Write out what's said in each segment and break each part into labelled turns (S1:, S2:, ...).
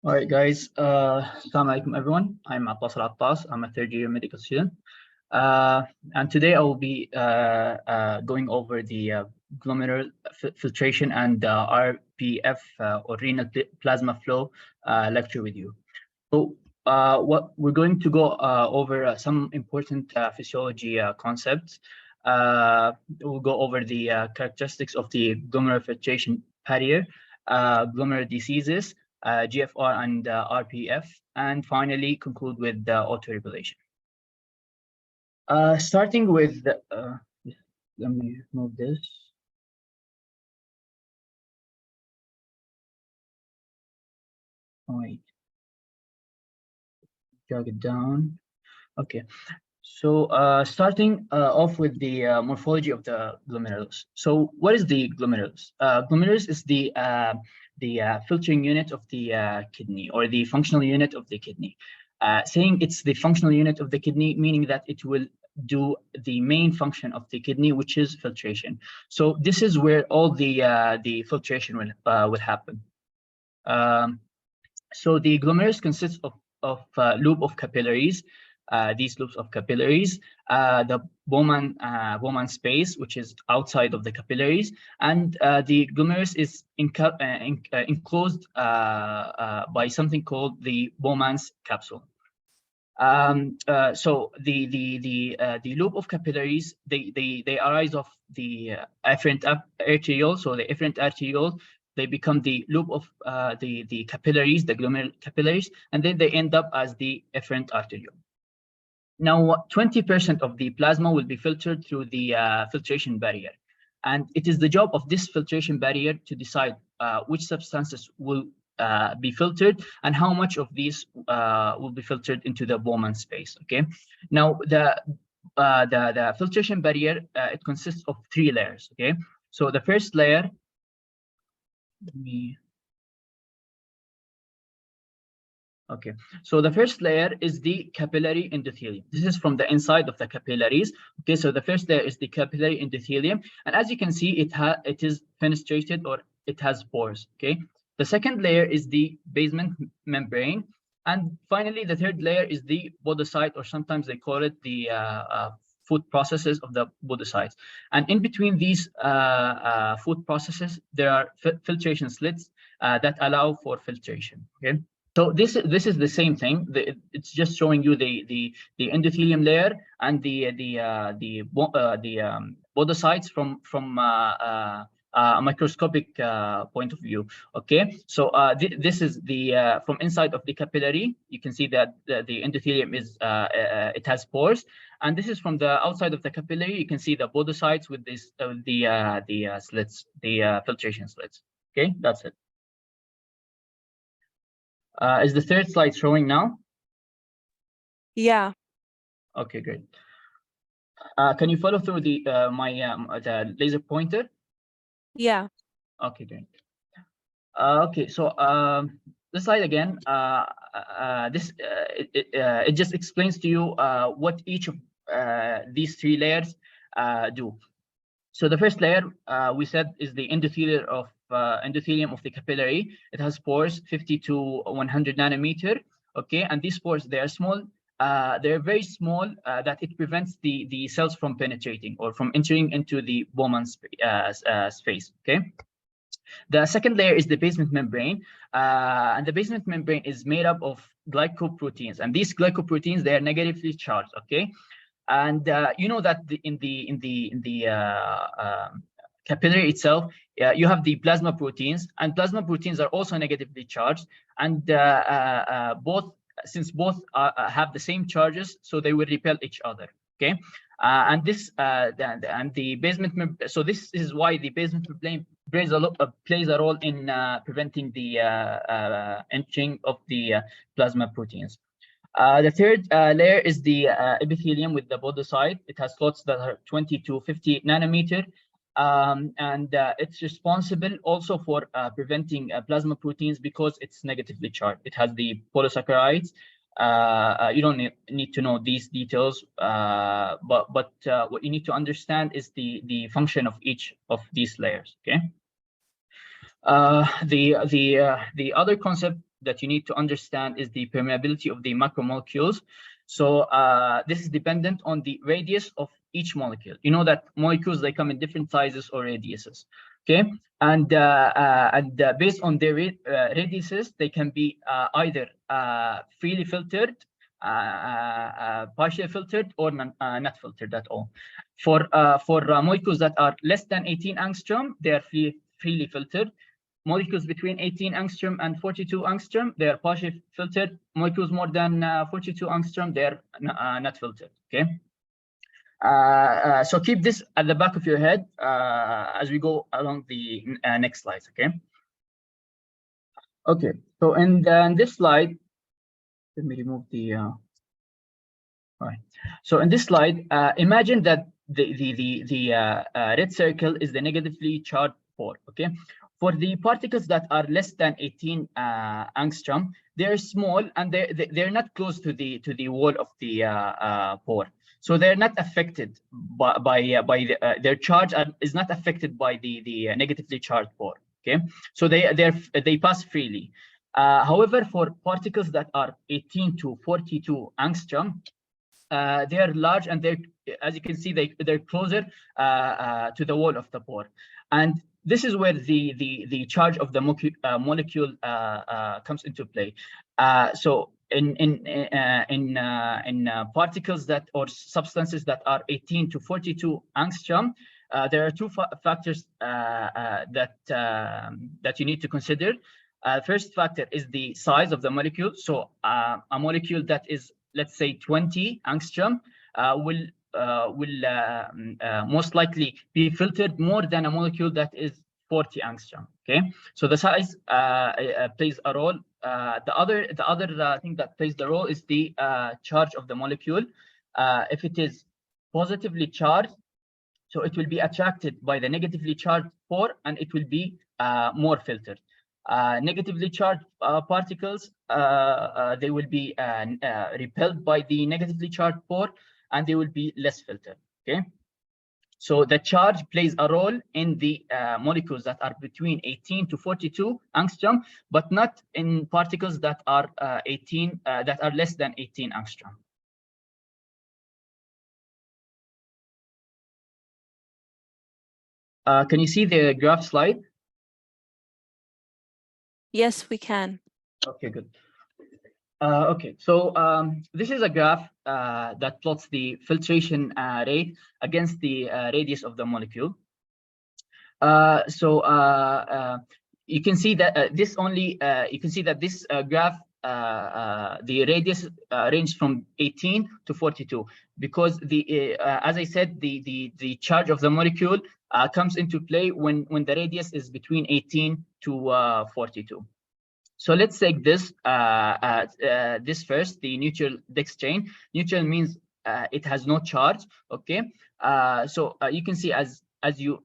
S1: All right, guys. Assalamu alaikum, everyone. I'm Attas. I'm a third-year medical student. And today I will be going over the glomerular filtration and RPF or renal plasma flow lecture with you. So what we're going to go over some important physiology concepts. We'll go over the characteristics of the glomerular filtration barrier, glomerular diseases, GFR and RPF, and finally conclude with the autoregulation. Starting with, let me move this. Wait, drag it down. Okay, so starting off with the morphology of the glomerulus. So what is the glomerulus? Glomerulus is the filtering unit of the kidney, or the functional unit of the kidney. Saying it's the functional unit of the kidney, meaning that it will do the main function of the kidney, which is filtration. So this is where all the filtration will happen. So the glomerulus consists of loop of capillaries. These loops of capillaries, the Bowman space, which is outside of the capillaries, and the glomerulus is enclosed by something called the Bowman's capsule. So the loop of capillaries, they arise of the efferent arteriole. So the efferent arteriole, they become the loop of the capillaries, the glomerular capillaries, and then they end up as the efferent arteriole. Now, 20% of the plasma will be filtered through the filtration barrier. And it is the job of this filtration barrier to decide which substances will be filtered and how much of these will be filtered into the Bowman space, okay? Now, the filtration barrier, it consists of 3 layers, okay? So the first layer, okay, so the first layer is the capillary endothelium. This is from the inside of the capillaries. Okay, so the first layer is the capillary endothelium, and as you can see, it is fenestrated, or it has pores. Okay, the second layer is the basement membrane, and finally the third layer is the podocyte, or sometimes they call it the food processes of the podocytes. And in between these food processes, there are filtration slits that allow for filtration. Okay. So this is the same thing. It's just showing you the endothelium layer and the podocytes from a microscopic point of view. Okay, so this is the from inside of the capillary. You can see that the endothelium is it has pores, and this is from the outside of the capillary. You can see the podocytes with this the slits, the filtration slits. Okay, that's it. Is the third slide showing now?
S2: Yeah.
S1: Okay, great. Can you follow through the the laser pointer?
S2: Yeah.
S1: Okay, great. Okay, so this slide again. It just explains to you what each of these 3 layers do. So the first layer we said is the endothelium of the capillary. It has pores 50 to 100 nanometer. Okay, and these pores, they are small. They're very small that it prevents the cells from penetrating or from entering into the Bowman space. Okay. The second layer is the basement membrane, and the basement membrane is made up of glycoproteins, and these glycoproteins, they are negatively charged. Okay. And you know that in the capillary itself, you have the plasma proteins, and plasma proteins are also negatively charged. And since both have the same charges, so they will repel each other. Okay, and this and the basement. So this is why the basement membrane plays a role in preventing the entering of the plasma proteins. The third layer is the epithelium with the podocyte. It has slots that are 20 to 50 nanometer, and it's responsible also for preventing plasma proteins because it's negatively charged. It has the polysaccharides. You don't need to know these details, but what you need to understand is the function of each of these layers. Okay. The other concept that you need to understand is the permeability of the macromolecules. So this is dependent on the radius of each molecule. You know that molecules, they come in different sizes or radiuses, okay? And based on their radiuses, they can be either freely filtered, partially filtered, or not filtered at all. For molecules that are less than 18 angstrom, they are freely filtered. Molecules between 18 angstrom and 42 angstrom, they are partially filtered. Molecules more than 42 angstrom, they are not filtered, okay? So keep this at the back of your head as we go along the next slides, okay? Okay, so in this slide, let me remove the, all right. So in this slide, imagine that the red circle is the negatively charged pore, okay? For the particles that are less than 18 angstrom, they're small and they're not close to the wall of the pore, so they're not affected by their charge is not affected by the negatively charged pore. Okay, so they pass freely. However, for particles that are 18 to 42 angstrom, they are large and they're, as you can see, they're closer to the wall of the pore, and this is where the charge of the molecule comes into play. So in particles that or substances that are 18 to 42 angstrom, there are two factors that you need to consider. First factor is the size of the molecule. So a molecule that is, let's say, 20 angstrom will most likely be filtered more than a molecule that is 40 angstrom. Okay, so the size plays a role. The other thing that plays the role is the charge of the molecule. If it is positively charged, so it will be attracted by the negatively charged pore and it will be more filtered. Negatively charged particles, they will be repelled by the negatively charged pore and they will be less filtered. Okay, so the charge plays a role in the molecules that are between 18 to 42 angstrom, but not in particles that are that are less than 18 angstrom. Can you see the graph slide?
S2: Yes, we can.
S1: Okay, good. Okay, so this is a graph that plots the filtration rate against the radius of the molecule. You can see that this graph, the radius ranges from 18 to 42 because as I said, the charge of the molecule comes into play when the radius is between 18 to 42. So let's take this this first, the neutral Dex chain. Neutral means it has no charge. Okay, so you can see as the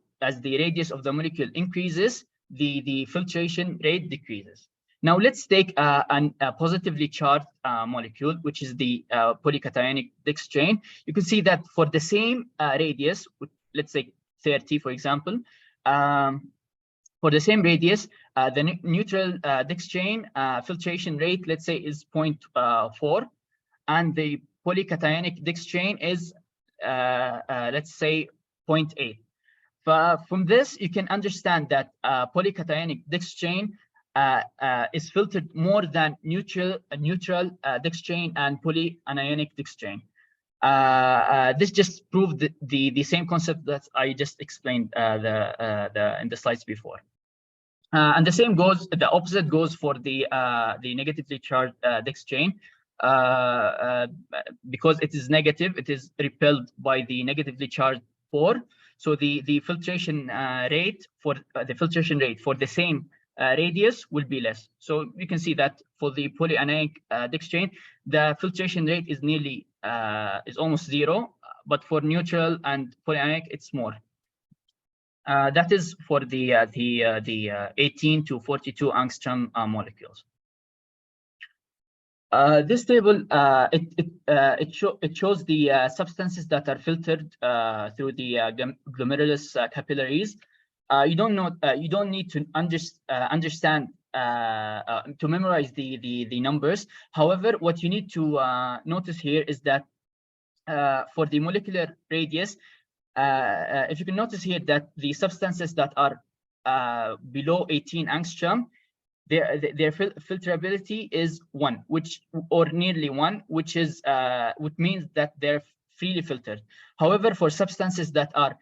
S1: radius of the molecule increases, the filtration rate decreases. Now let's take a positively charged molecule, which is the polycationic Dex chain. You can see that for the same radius, let's say 30, for example. For the same radius, the neutral Dex chain filtration rate, let's say, is 0.4, and the polycationic Dex chain is, let's say, 0.8. From this, you can understand that polycationic Dex chain is filtered more than neutral Dex chain and polyanionic Dex chain. This just proved the same concept that I just explained in the slides before. And the opposite goes for the negatively charged Dex chain. Because it is negative, it is repelled by the negatively charged pore. So the filtration rate for the same radius will be less. So you can see that for the polyanionic Dex chain, the filtration rate is nearly is almost zero, but for neutral and polyanionic, it's more. That is for the 18 to 42 angstrom molecules. This table it shows the substances that are filtered through the glomerulus capillaries. You don't need to understand to memorize the numbers. However, what you need to notice here is that for the molecular radius, if you can notice here that the substances that are below 18 angstrom, their filterability is 1, or nearly 1, which means that they're freely filtered. However, for substances that are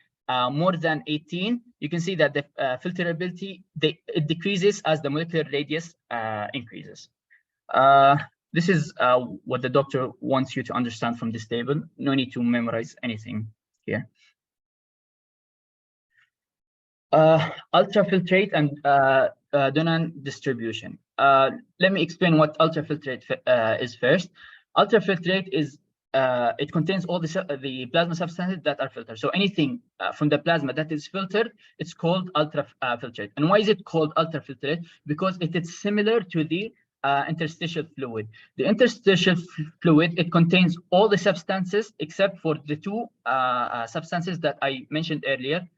S1: more than 18, you can see that the filterability it decreases as the molecular radius increases. This is what the doctor wants you to understand from this table. No need to memorize anything here. Ultrafiltrate and Donan distribution. Let me explain what ultrafiltrate is first. Ultrafiltrate is it contains all the plasma substances that are filtered. So anything from the plasma that is filtered, it's called ultrafiltrate. And why is it called ultrafiltrate? Because it is similar to the interstitial fluid. The interstitial fluid, it contains all the substances except for the two substances that I mentioned earlier.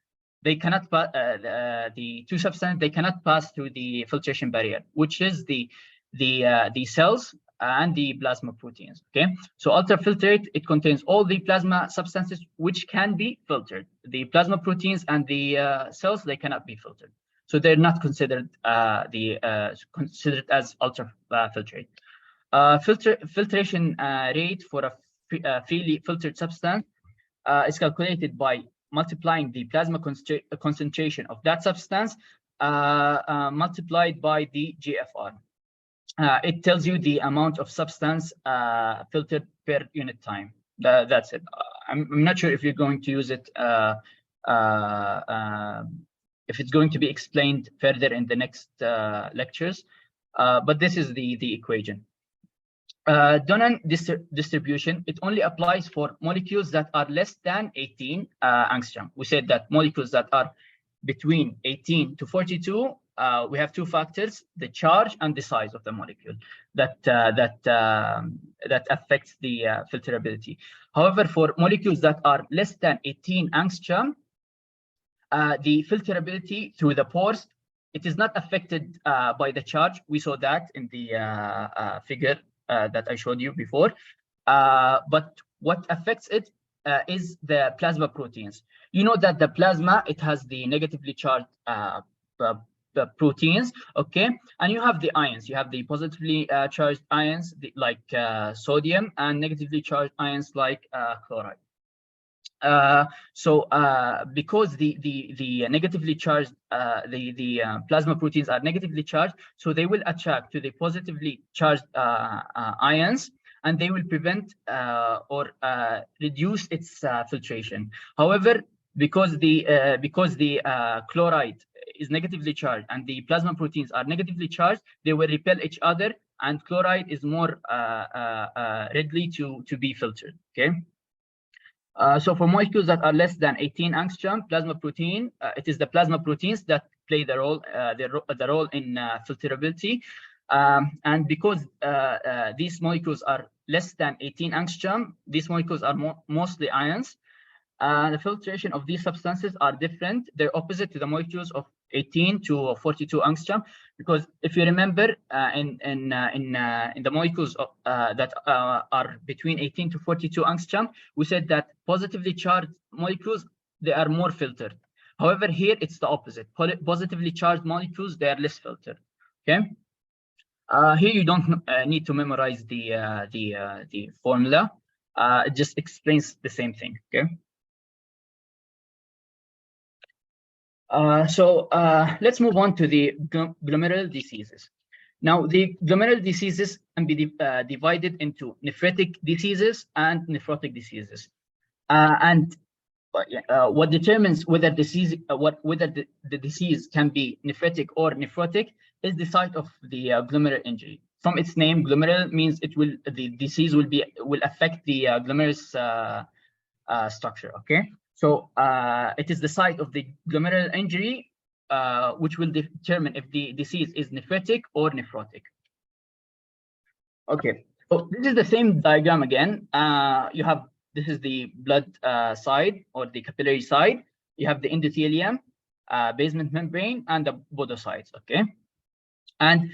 S1: They cannot the two substances, they cannot pass through the filtration barrier, which is the cells and the plasma proteins. Okay, so ultrafiltrate, it contains all the plasma substances which can be filtered. The plasma proteins and the cells, they cannot be filtered, so they're not considered considered as ultrafiltrate. Filtration rate for a freely filtered substance is calculated by multiplying the plasma concentration of that substance multiplied by the GFR. It tells you the amount of substance filtered per unit time. That's it. I'm not sure if you're going to use it, if it's going to be explained further in the next lectures, but this is the equation. Donan distribution, it only applies for molecules that are less than 18 angstrom. We said that molecules that are between 18 to 42, we have two factors: the charge and the size of the molecule that affects the filterability. However, for molecules that are less than 18 angstrom, the filterability through the pores, it is not affected by the charge. We saw that in the figure that I showed you before. But what affects it is the plasma proteins. You know that the plasma, it has the negatively charged proteins, okay? And you have the ions. You have the positively charged ions like sodium, and negatively charged ions like chloride. Because the negatively charged, the plasma proteins are negatively charged, so they will attract to the positively charged ions, and they will prevent or reduce its filtration. However, because the chloride is negatively charged and the plasma proteins are negatively charged, they will repel each other, and chloride is more readily to be filtered. Okay. So for molecules that are less than 18 angstrom, plasma protein, it is the plasma proteins that play the role in filterability. And because these molecules are less than 18 angstrom, these molecules are mostly ions. The filtration of these substances are different. They're opposite to the molecules of 18 to 42 angstrom, because if you remember, in the molecules of, that are between 18 to 42 angstrom, we said that positively charged molecules, they are more filtered. However, here it's the opposite. Positively charged molecules, they are less filtered. Okay. Here you don't need to memorize the formula. It just explains the same thing. Okay. Let's move on to the glomerular diseases. Now, the glomerular diseases can be divided into nephritic diseases and nephrotic diseases. What determines whether whether the disease can be nephritic or nephrotic is the site of the glomerular injury. From its name, glomerular means the disease will affect the glomerulus structure. Okay. So it is the site of the glomerular injury which will determine if the disease is nephritic or nephrotic. Okay, so this is the same diagram again. This is the blood side or the capillary side. You have the endothelium, basement membrane and the podocytes. Okay, and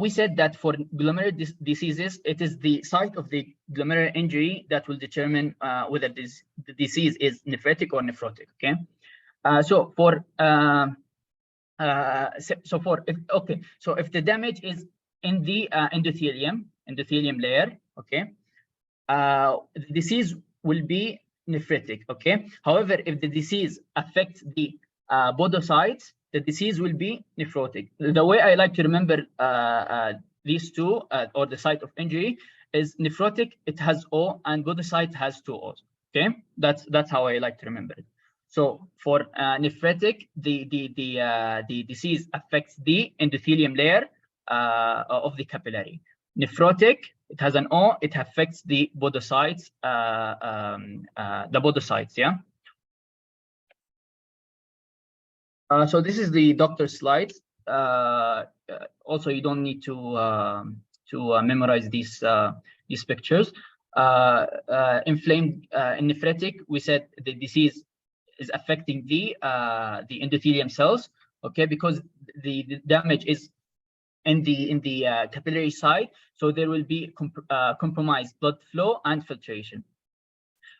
S1: we said that for glomerular diseases, it is the site of the glomerular injury that will determine whether the disease is nephritic or nephrotic. Okay, so if the damage is in the endothelium layer, okay, the disease will be nephritic. Okay, however, if the disease affects the podocytes, the disease will be nephrotic. The way I like to remember these two, or the site of injury, is nephrotic, it has O, and podocyte has 2 O's. Okay, that's how I like to remember it. So for nephritic, the disease affects the endothelium layer of the capillary. Nephrotic, it has an O, it affects the podocytes, yeah. So this is the doctor's slides. Also, you don't need to memorize these pictures. Inflamed nephritic, we said the disease is affecting the endothelium cells. Okay, because the damage is in the capillary side, so there will be compromised blood flow and filtration.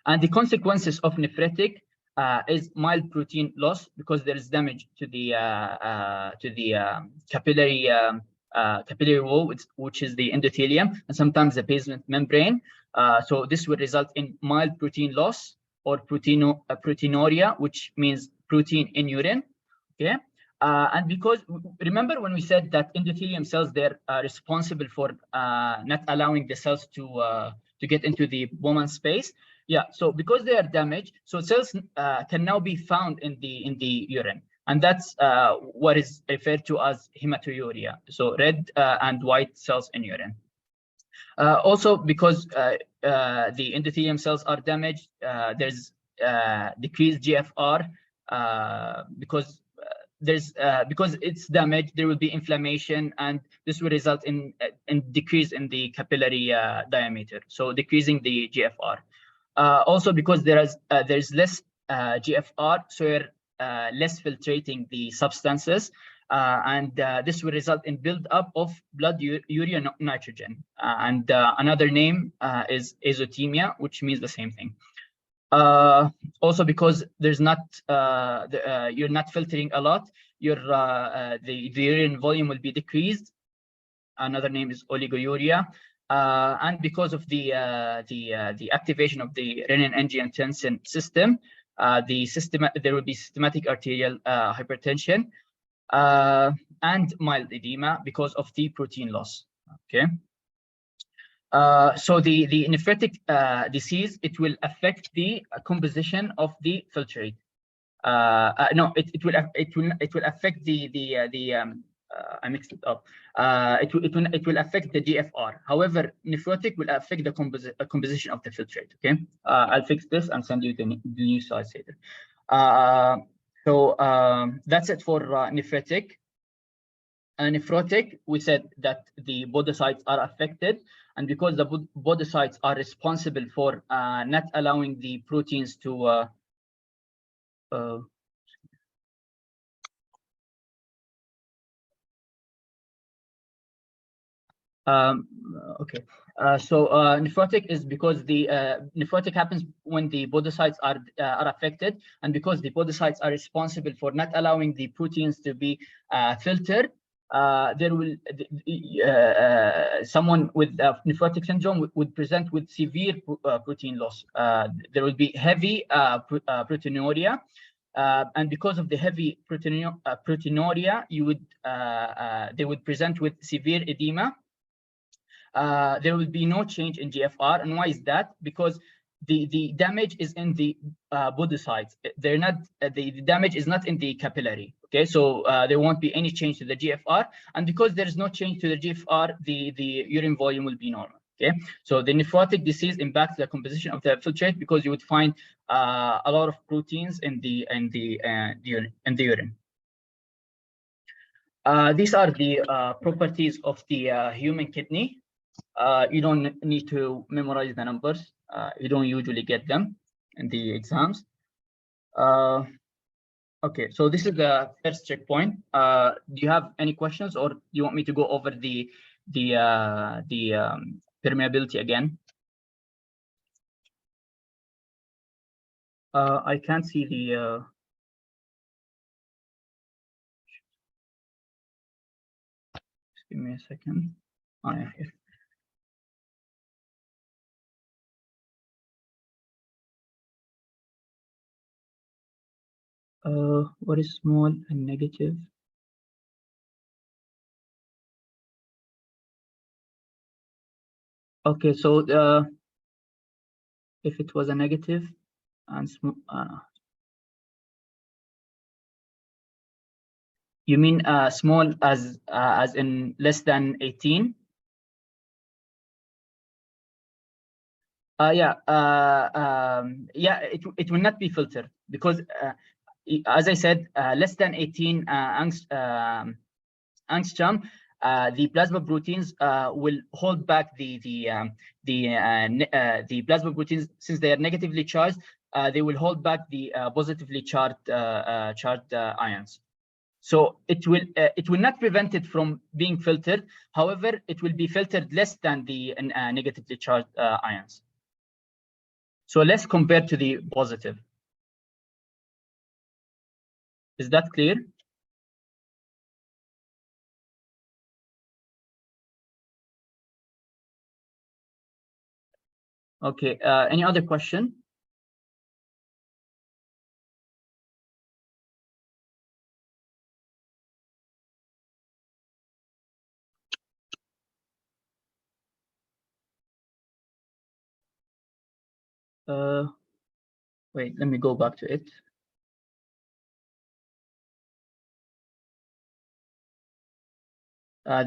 S1: And the consequences of nephritic is mild protein loss, because there is damage to the capillary wall, which is the endothelium, and sometimes the basement membrane. So this will result in mild protein loss, or proteinuria, which means protein in urine. Okay, and because remember when we said that endothelium cells, they're responsible for not allowing the cells to get into the Bowman space. Yeah, so because they are damaged, so cells can now be found in the urine, and that's what is referred to as hematuria. So red and white cells in urine. Also, because the endothelium cells are damaged, there's decreased GFR because it's damaged. There will be inflammation, and this will result in decrease in the capillary diameter, so decreasing the GFR. Also, because there's less GFR, so you're less filtrating the substances, and this will result in build-up of blood urea nitrogen. And another name is azotemia, which means the same thing. Also, because there's not you're not filtering a lot, the urine volume will be decreased. Another name is oliguria. And because of the activation of the renin-angiotensin system, there will be systematic arterial hypertension and mild edema because of the protein loss. Okay. So the nephritic disease, it will affect the composition of the filtrate. No, it will affect I mixed it up. It will affect the GFR. However, nephrotic will affect the composition of the filtrate. Okay, I'll fix this and send you the new slides later. So that's it for nephritic. Nephrotic, we said that the podocytes are affected, and because the podocytes are responsible for not allowing the proteins to okay, so nephrotic is because the nephrotic happens when the podocytes are affected, and because the podocytes are responsible for not allowing the proteins to be filtered, there will someone with nephrotic syndrome would present with severe protein loss. There will be heavy proteinuria. And because of the heavy proteinuria, they would present with severe edema. There will be no change in GFR. And why is that? Because the damage is in the podocytes. They're not the damage is not in the capillary. Okay, so there won't be any change to the GFR, and because there is no change to the GFR, the urine volume will be normal. Okay, so the nephrotic disease impacts the composition of the filtrate because you would find a lot of proteins in the urine. These are the properties of the human kidney. You don't need to memorize the numbers. You don't usually get them in the exams. Okay, so this is the first checkpoint. Do you have any questions, or do you want me to go over the permeability again? I can't see the. Just give me a second. Oh, yeah, here. What is small and negative? Okay, so if it was a negative and you mean small as in less than 18? Yeah, it will not be filtered because, as I said, less than 18 angstrom, the plasma proteins will hold back the plasma proteins, since they are negatively charged. They will hold back the positively charged ions. So it will not prevent it from being filtered. However, it will be filtered less than the negatively charged ions. So less compared to the positive. Is that clear? Okay, any other question? Wait, let me go back to it.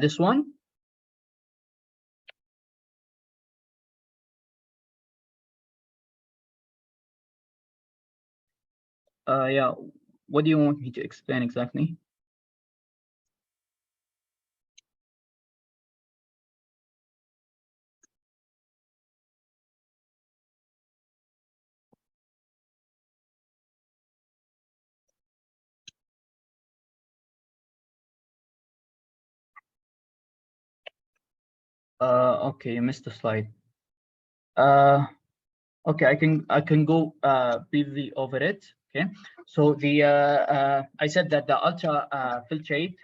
S1: This one? Yeah, what do you want me to explain exactly? Okay, you missed the slide. Okay, I can go briefly over it. Okay, so the I said that the ultrafiltrate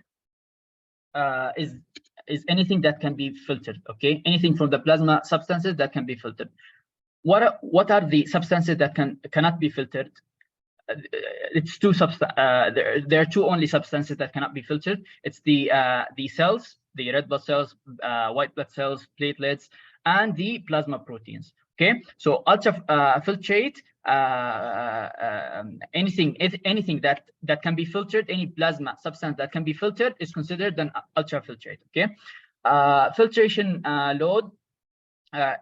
S1: is anything that can be filtered. Okay, anything from the plasma substances that can be filtered. What are the substances that cannot be filtered? It's two there are two only substances that cannot be filtered. It's the cells, the red blood cells, white blood cells, platelets, and the plasma proteins. Okay, so ultrafiltrate, anything that can be filtered, any plasma substance that can be filtered is considered an ultrafiltrate. Okay, filtration load,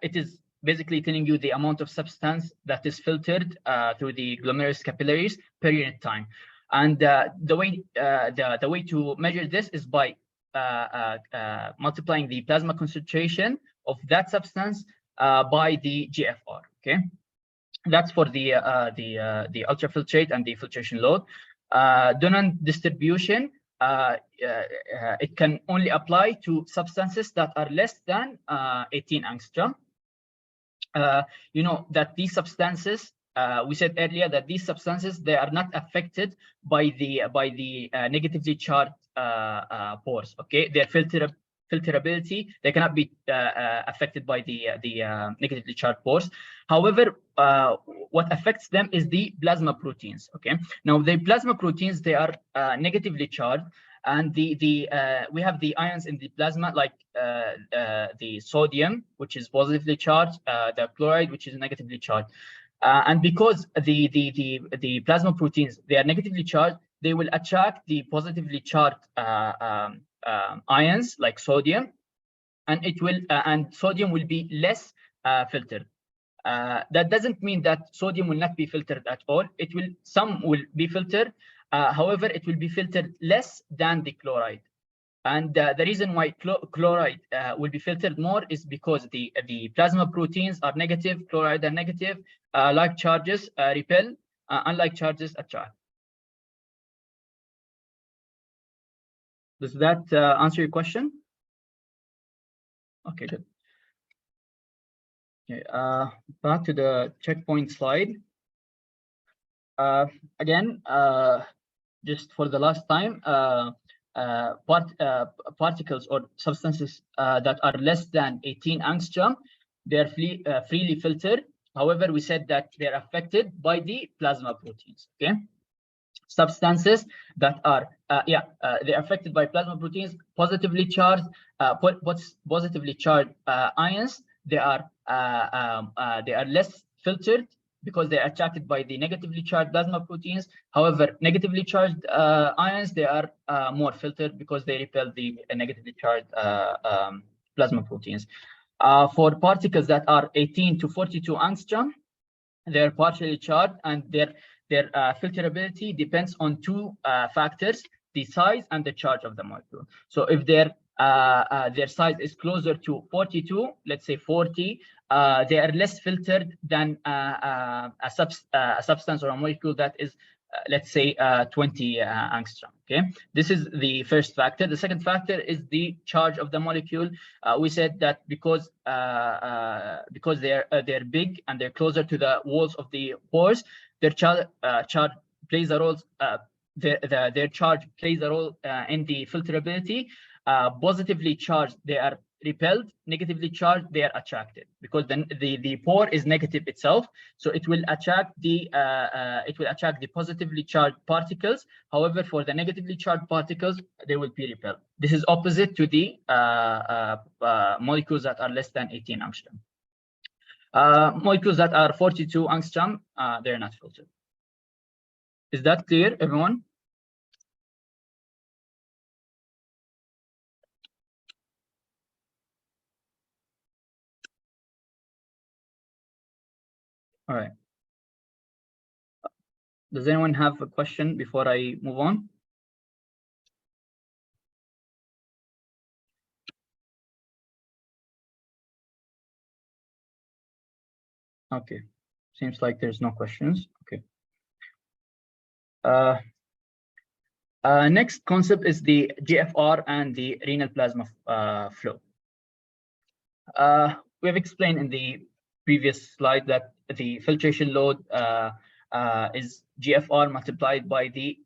S1: it is basically telling you the amount of substance that is filtered through the glomerulus capillaries per unit time. And the way to measure this is by multiplying the plasma concentration of that substance by the GFR. Okay, that's for the ultrafiltrate and the filtration load. Donant distribution, it can only apply to substances that are less than 18 angstrom. You know that these substances, we said earlier that these substances, they are not affected by the negatively charged pores. Okay, their filterability, they cannot be affected by the negatively charged pores. However, what affects them is the plasma proteins. Okay, now the plasma proteins, they are negatively charged, and we have the ions in the plasma, like the sodium, which is positively charged, the chloride, which is negatively charged, and because the plasma proteins, they are negatively charged, they will attract the positively charged ions like sodium, and sodium will be less filtered. That doesn't mean that sodium will not be filtered at all. Some will be filtered. However, it will be filtered less than the chloride. And the reason why chloride will be filtered more is because the plasma proteins are negative, chloride are negative. Like charges repel, unlike charges attract. Does that answer your question? Okay, good. Okay, back to the checkpoint slide. Again, just for the last time, particles or substances that are less than 18 angstrom, they are freely filtered. However, we said that they are affected by the plasma proteins. Okay, substances that are they're affected by plasma proteins, positively charged, positively charged ions. They are less filtered because they're attracted by the negatively charged plasma proteins. However, negatively charged ions, they are more filtered because they repel the negatively charged plasma proteins. For particles that are 18 to 42 angstrom, they're partially charged, and their filterability depends on two factors: the size and the charge of the molecule. So if their size is closer to 42, let's say 40, they are less filtered than a substance or a molecule that is, let's say, 20 angstrom. Okay, this is the first factor. The second factor is the charge of the molecule. We said that because they're big and they're closer to the walls of the pores, their charge plays a role. Their charge plays a role in the filterability. Positively charged, they are repelled. Negatively charged, they are attracted, because then the pore is negative itself, so it will attract the positively charged particles. However, for the negatively charged particles, they will be repelled. This is opposite to the molecules that are less than 18 angstrom. Molecules that are 42 angstrom, they're not filtered. Is that clear, everyone? All right. Does anyone have a question before I move on? Okay, seems like there's no questions. Okay. Next concept is the GFR and the renal plasma flow. We have explained in the previous slide that the filtration load is GFR multiplied by the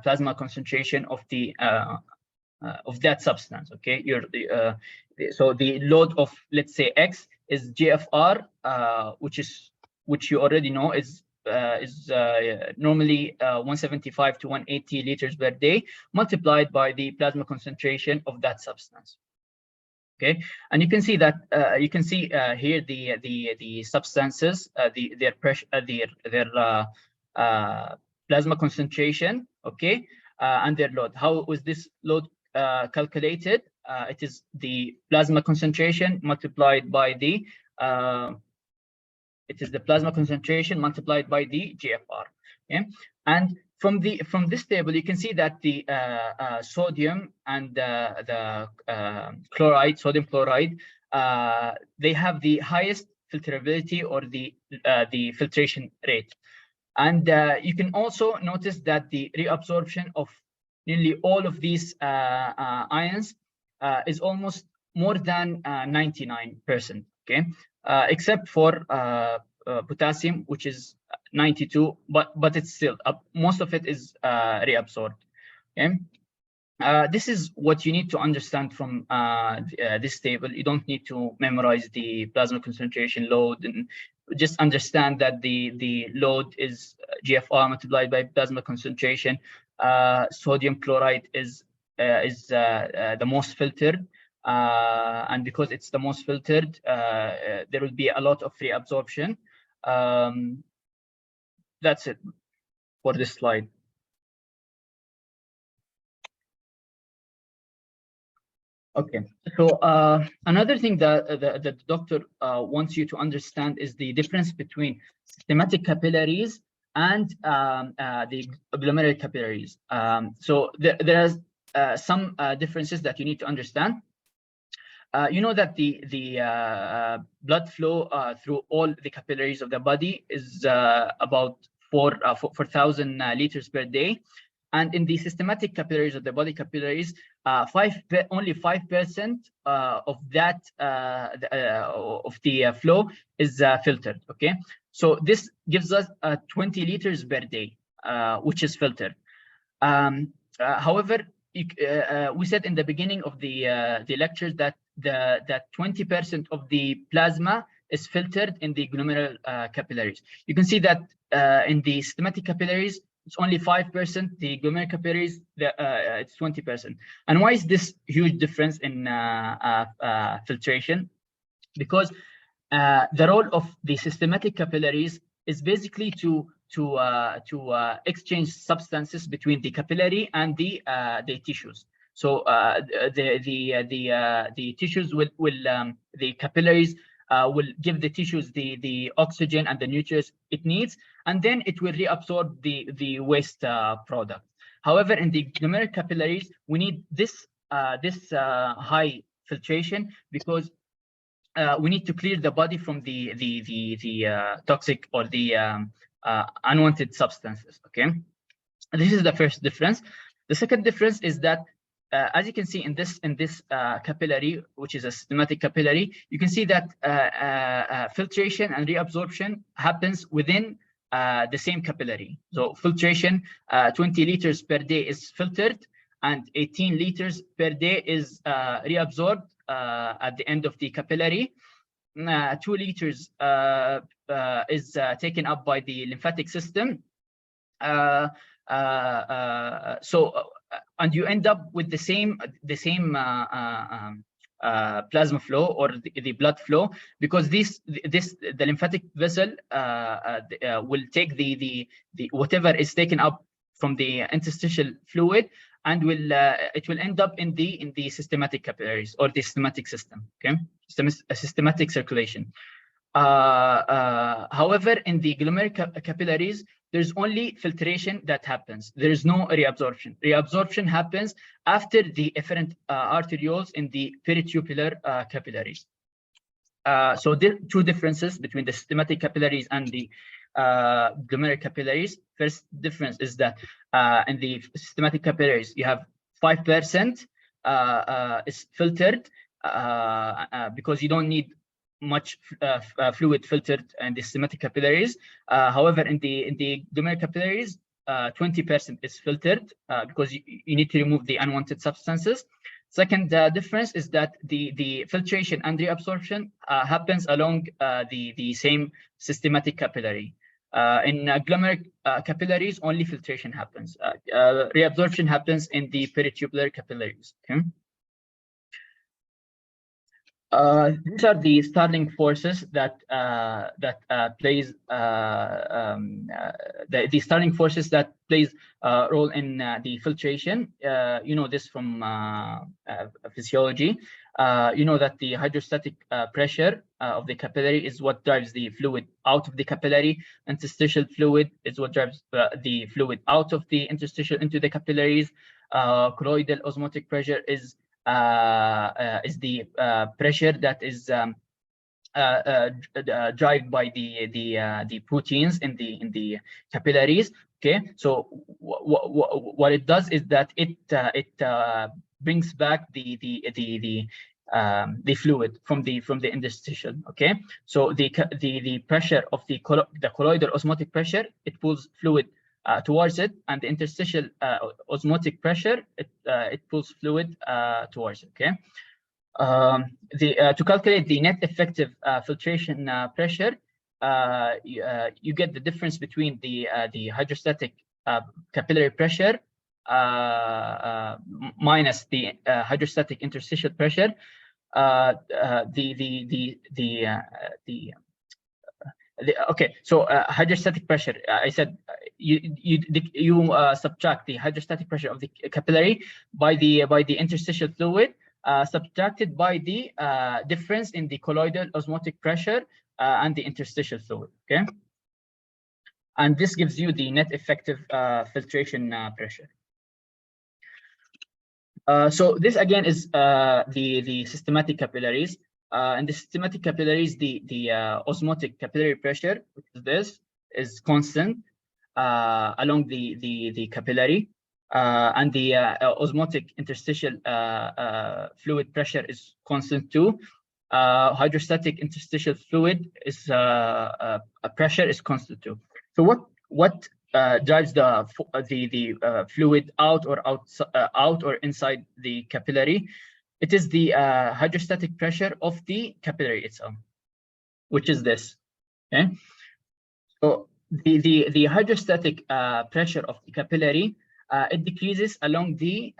S1: plasma concentration of that substance. Okay, so the load of, let's say, X is GFR, which you already know is normally 175 to 180 liters per day, multiplied by the plasma concentration of that substance. Okay, and you can see that here the substances, their pressure, their plasma concentration, okay, and their load. How was this load calculated? It is the plasma concentration multiplied by the GFR. Okay, and from this table, you can see that the sodium and the sodium chloride, they have the highest filterability, or the filtration rate. And you can also notice that the reabsorption of nearly all of these ions is almost more than 99%. Okay, except for potassium, which is 92, but it's still most of it is reabsorbed. Okay, this is what you need to understand from this table. You don't need to memorize the plasma concentration load, and just understand that the load is GFR multiplied by plasma concentration. Sodium chloride is the most filtered, and because it's the most filtered, there will be a lot of reabsorption. That's it for this slide. Okay, so another thing that the doctor wants you to understand is the difference between systematic capillaries and the glomerular capillaries. So there are some differences that you need to understand. You know that the blood flow through all the capillaries of the body is about 4,000 liters per day, And in the systematic capillaries or the body capillaries, only 5% of that flow is filtered. Okay, so this gives us 20 liters per day, which is filtered. However, we said in the beginning of the lectures that that 20% of the plasma is filtered in the glomerular capillaries. You can see that in the systematic capillaries, it's only 5%. The glomerular capillaries, it's 20%. And why is this huge difference in filtration? Because the role of the systematic capillaries is basically to exchange substances between the capillary and the tissues. So the tissues will the capillaries will give the tissues the oxygen and the nutrients it needs, and then it will reabsorb the waste product. However, in the glomerular capillaries, we need this high filtration because we need to clear the body from the toxic or the unwanted substances. Okay, this is the first difference. The second difference is that as you can see in this capillary, which is a systematic capillary, you can see that filtration and reabsorption happens within the same capillary. So filtration, 20 liters per day is filtered, and 18 liters per day is reabsorbed at the end of the capillary. 2 liters is taken up by the lymphatic system. And you end up with the same plasma flow or the blood flow, because the lymphatic vessel will take the whatever is taken up from the interstitial fluid, and it will end up in the systematic capillaries or the systematic system. Okay, systematic circulation. However, in the glomerular capillaries, there's only filtration that happens. There is no reabsorption. Reabsorption happens after the efferent arterioles in the peritubular capillaries. So there are two differences between the systematic capillaries and the glomerular capillaries. First difference is that in the systematic capillaries, you have 5% is filtered because you don't need much fluid filtered in the systematic capillaries. However, in the glomerular capillaries, 20% is filtered because you need to remove the unwanted substances. Second difference is that the filtration and reabsorption happens along the same systematic capillary. In glomerular capillaries, only filtration happens. Reabsorption happens in the peritubular capillaries. Okay. These are the Starling forces that plays the Starling forces that plays a role in the filtration. You know this from physiology. You know that the hydrostatic pressure of the capillary is what drives the fluid out of the capillary. Interstitial fluid is what drives the fluid out of the interstitial into the capillaries. Colloidal osmotic pressure is the pressure that is driven by the proteins in the capillaries. Okay, so what it does is that it brings back the fluid from the interstitial. Okay, so the pressure of the colloidal osmotic pressure, it pulls fluid towards it, and the interstitial osmotic pressure, it pulls fluid towards it. Okay, to calculate the net effective filtration pressure, you get the difference between the hydrostatic capillary pressure minus the hydrostatic interstitial pressure. Okay, so hydrostatic pressure, I said you subtract the hydrostatic pressure of the capillary by the interstitial fluid, subtracted by the difference in the colloidal osmotic pressure and the interstitial fluid. Okay, and this gives you the net effective filtration pressure. So this again is the systematic capillaries. In the systematic capillaries, the osmotic capillary pressure, which is this, is constant along the capillary. and the osmotic interstitial fluid pressure is constant too. Hydrostatic interstitial fluid is pressure is constant too. So what drives the fluid out or inside the capillary? It is the hydrostatic pressure of the capillary itself, which is this. Okay, so the hydrostatic pressure of the capillary, it decreases along the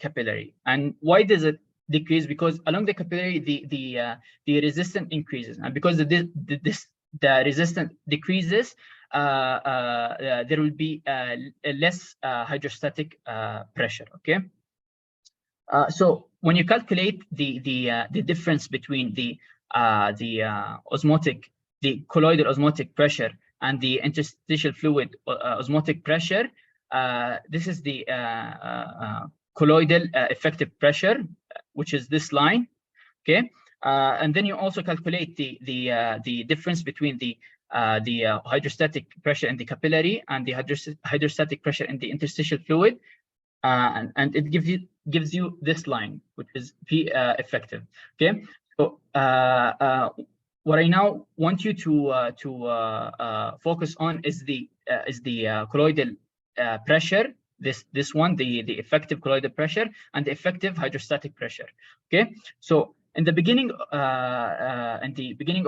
S1: capillary. And why does it decrease? Because along the capillary the resistance increases, and because the resistance decreases, there will be less hydrostatic pressure. Okay, so when you calculate the difference between the colloidal osmotic pressure and the interstitial fluid osmotic pressure, this is the colloidal effective pressure, which is this line. Okay, and then you also calculate the difference between the hydrostatic pressure in the capillary and the hydrostatic pressure in the interstitial fluid, and it gives you this line, which is P effective. Okay, so what I now want you to focus on is the colloidal pressure. This one, the effective colloidal pressure and the effective hydrostatic pressure. Okay, so in the beginning of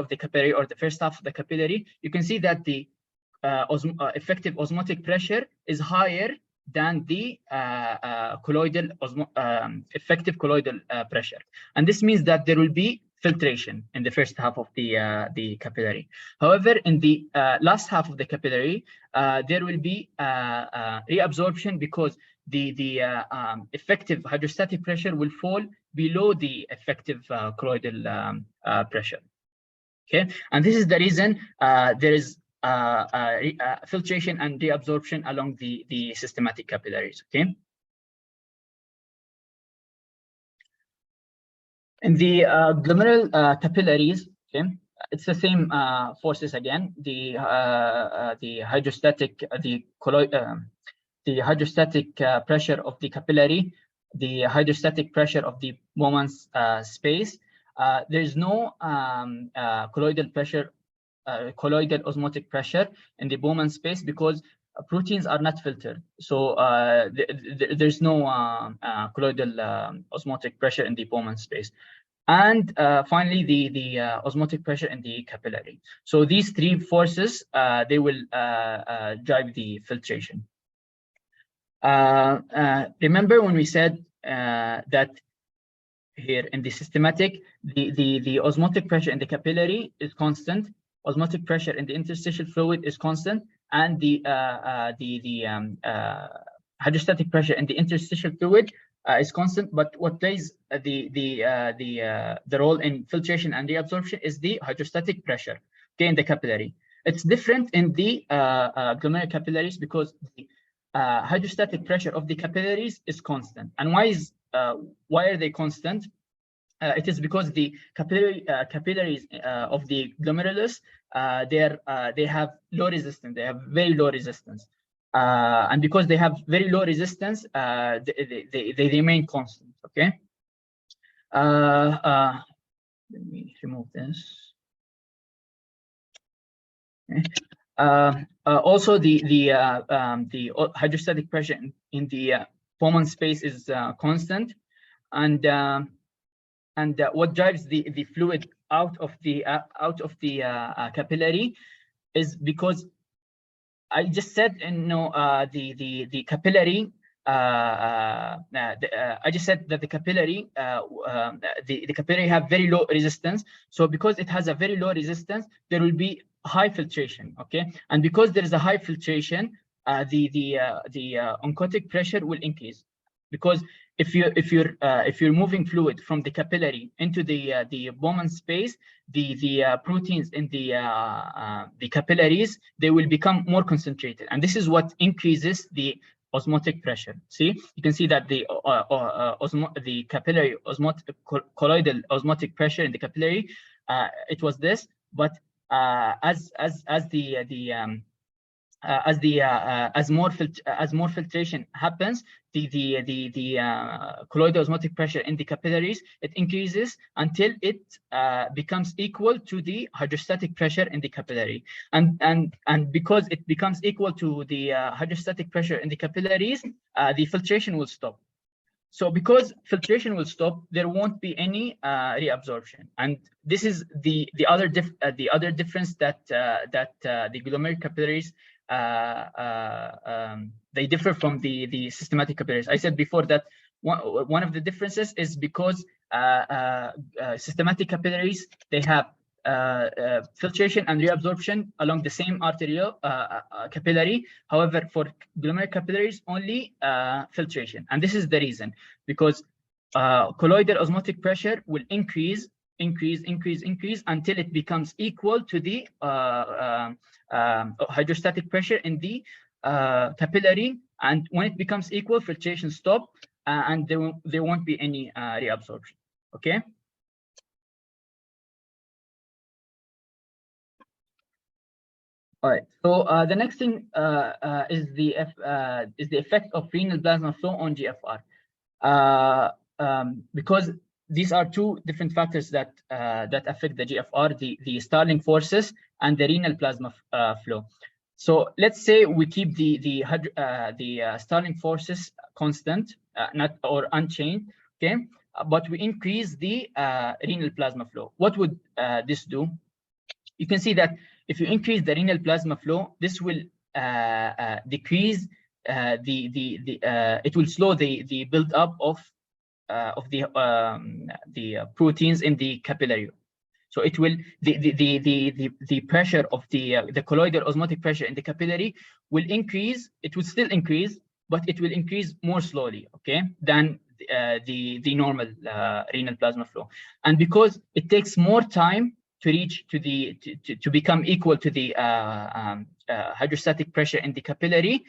S1: the capillary, or the first half of the capillary, you can see that the effective osmotic pressure is higher than the colloidal effective colloidal pressure, and this means that there will be filtration in the first half of the capillary. However, in the last half of the capillary, there will be reabsorption, because the effective hydrostatic pressure will fall below the effective colloidal pressure. Okay, and this is the reason there is filtration and reabsorption along the systematic capillaries. Okay, in the glomerular capillaries, okay, it's the same forces again. The hydrostatic hydrostatic pressure of the capillary, the hydrostatic pressure of the Bowman's space. There is no colloidal pressure, colloidal osmotic pressure in the Bowman space, because proteins are not filtered. So there's no colloidal osmotic pressure in the Bowman space. And finally, the osmotic pressure in the capillary. So these three forces, they will drive the filtration. Remember when we said that here in the systematic, the osmotic pressure in the capillary is constant, osmotic pressure in the interstitial fluid is constant, and the hydrostatic pressure in the interstitial fluid is constant. But what plays the role in filtration and reabsorption is the hydrostatic pressure, okay, in the capillary. It's different in the glomerular capillaries, because the hydrostatic pressure of the capillaries is constant. And why are they constant? It is because the capillaries of the glomerulus, they have low resistance. They have very low resistance, and because they have very low resistance, they remain constant. Okay. Let me remove this. Okay. Also, the hydrostatic pressure in the Bowman space is constant, and what drives the fluid out of the capillary is because I just said, the capillary. I just said that the capillary, the capillary have very low resistance. So because it has a very low resistance, there will be high filtration. Okay, and because there is a high filtration, the oncotic pressure will increase, because if you're moving fluid from the capillary into the Bowman space, the proteins in the capillaries, they will become more concentrated, and this is what increases the osmotic pressure. See, you can see that the capillary colloidal osmotic pressure in the capillary, it was this, but as the as more filtration happens, the colloidal osmotic pressure in the capillaries, it increases until it becomes equal to the hydrostatic pressure in the capillary, and because it becomes equal to the hydrostatic pressure in the capillaries, the filtration will stop. So because filtration will stop, there won't be any reabsorption, and this is the other difference that the glomerular capillaries they differ from the systematic capillaries. I said before that one of the differences is because systematic capillaries, they have filtration and reabsorption along the same arterial capillary. However, for glomerular capillaries, only filtration, and this is the reason, because colloidal osmotic pressure will increase until it becomes equal to the hydrostatic pressure in the capillary, and when it becomes equal, filtration stop, and there won't be any reabsorption. Okay. All right. So the next thing is the effect of renal plasma flow on GFR, because these are two different factors that affect the GFR: the Starling forces and the renal plasma flow. So let's say we keep the Starling forces constant, or unchanged, okay, but we increase the renal plasma flow. What would this do? You can see that if you increase the renal plasma flow, this will decrease it will slow the build-up of the proteins in the capillary. So it will the pressure of the colloidal osmotic pressure in the capillary will increase. It will still increase, but it will increase more slowly, okay, than the normal renal plasma flow. And because it takes more time to reach to become equal to the hydrostatic pressure in the capillary,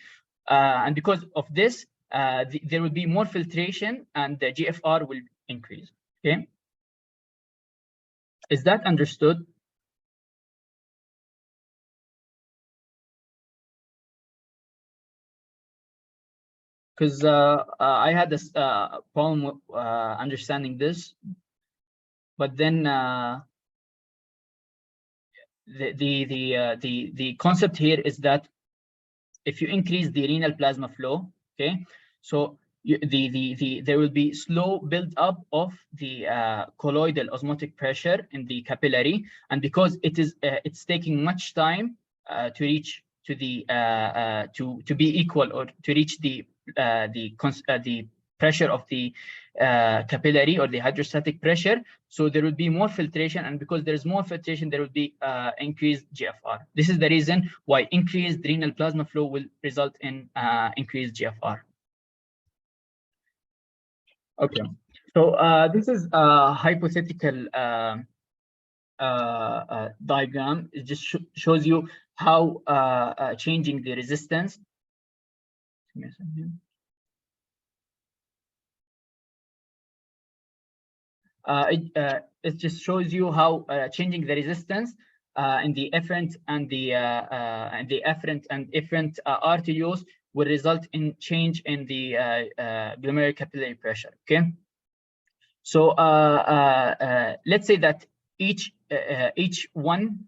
S1: and because of this, there will be more filtration and the GFR will increase. Okay, is that understood? Because I had this problem understanding this, but then the concept here is that if you increase the renal plasma flow, okay, so there will be slow build up of the colloidal osmotic pressure in the capillary, and because it's taking much time to reach to the to be equal or to reach the pressure of the capillary or the hydrostatic pressure, so there will be more filtration, and because there is more filtration, there will be increased GFR. This is the reason why increased renal plasma flow will result in increased GFR. Okay, so this is a hypothetical diagram. It just shows you how changing the resistance. It just shows you how changing the resistance in the efferent and the efferent and efferent arterioles will result in change in the glomerular capillary pressure. Okay, so let's say that each one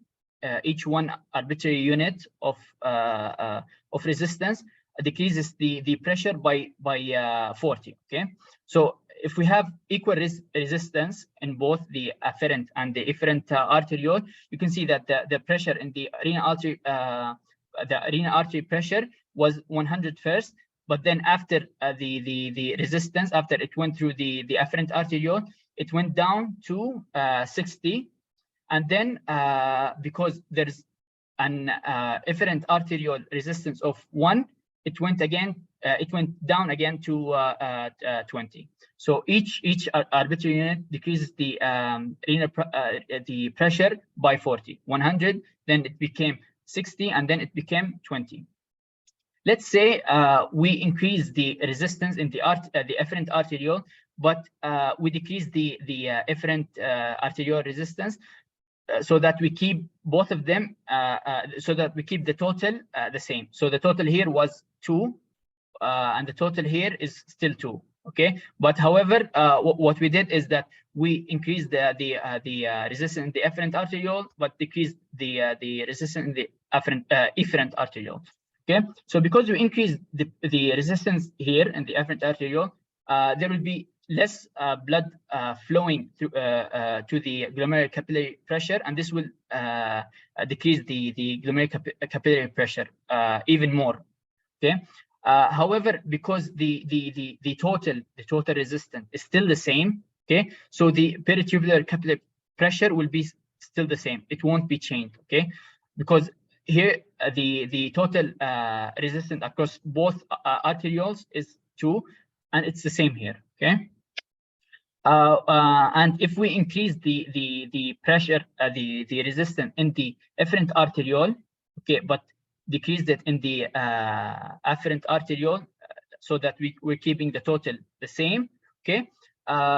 S1: arbitrary unit of resistance decreases the pressure by 40. Okay, so if we have equal resistance in both the afferent and the efferent arteriole, you can see that the pressure in the renal artery pressure was 100 first, but then after the resistance, after it went through the afferent arteriole, it went down to 60, and then because there's an efferent arteriole resistance of 1, it went down again to 20. So each arbitrary unit decreases the the pressure by 40, 100, then it became 60, and then it became 20. Let's say we increase the resistance in the efferent arteriole, but we decrease the efferent arteriole resistance. so that we keep both of them, so that we keep the total the same. So the total here was 2, and the total here is still 2. Okay, but however, what we did is that we increased the resistance in the efferent arteriole, but decreased the resistance in the efferent arteriole. Okay, so because we increase the resistance here in the efferent arteriole, there will be less blood flowing to the glomerular capillary pressure, and this will decrease the glomerular capillary pressure even more. Okay. However, because the total resistance is still the same, okay, so the peritubular capillary pressure will be still the same. It won't be changed, okay, because here the total resistance across both arterioles is 2, and it's the same here, okay. And if we increase the pressure, the resistance in the efferent arteriole, okay, but decreased it in the afferent arteriole, so that we're keeping the total the same, okay.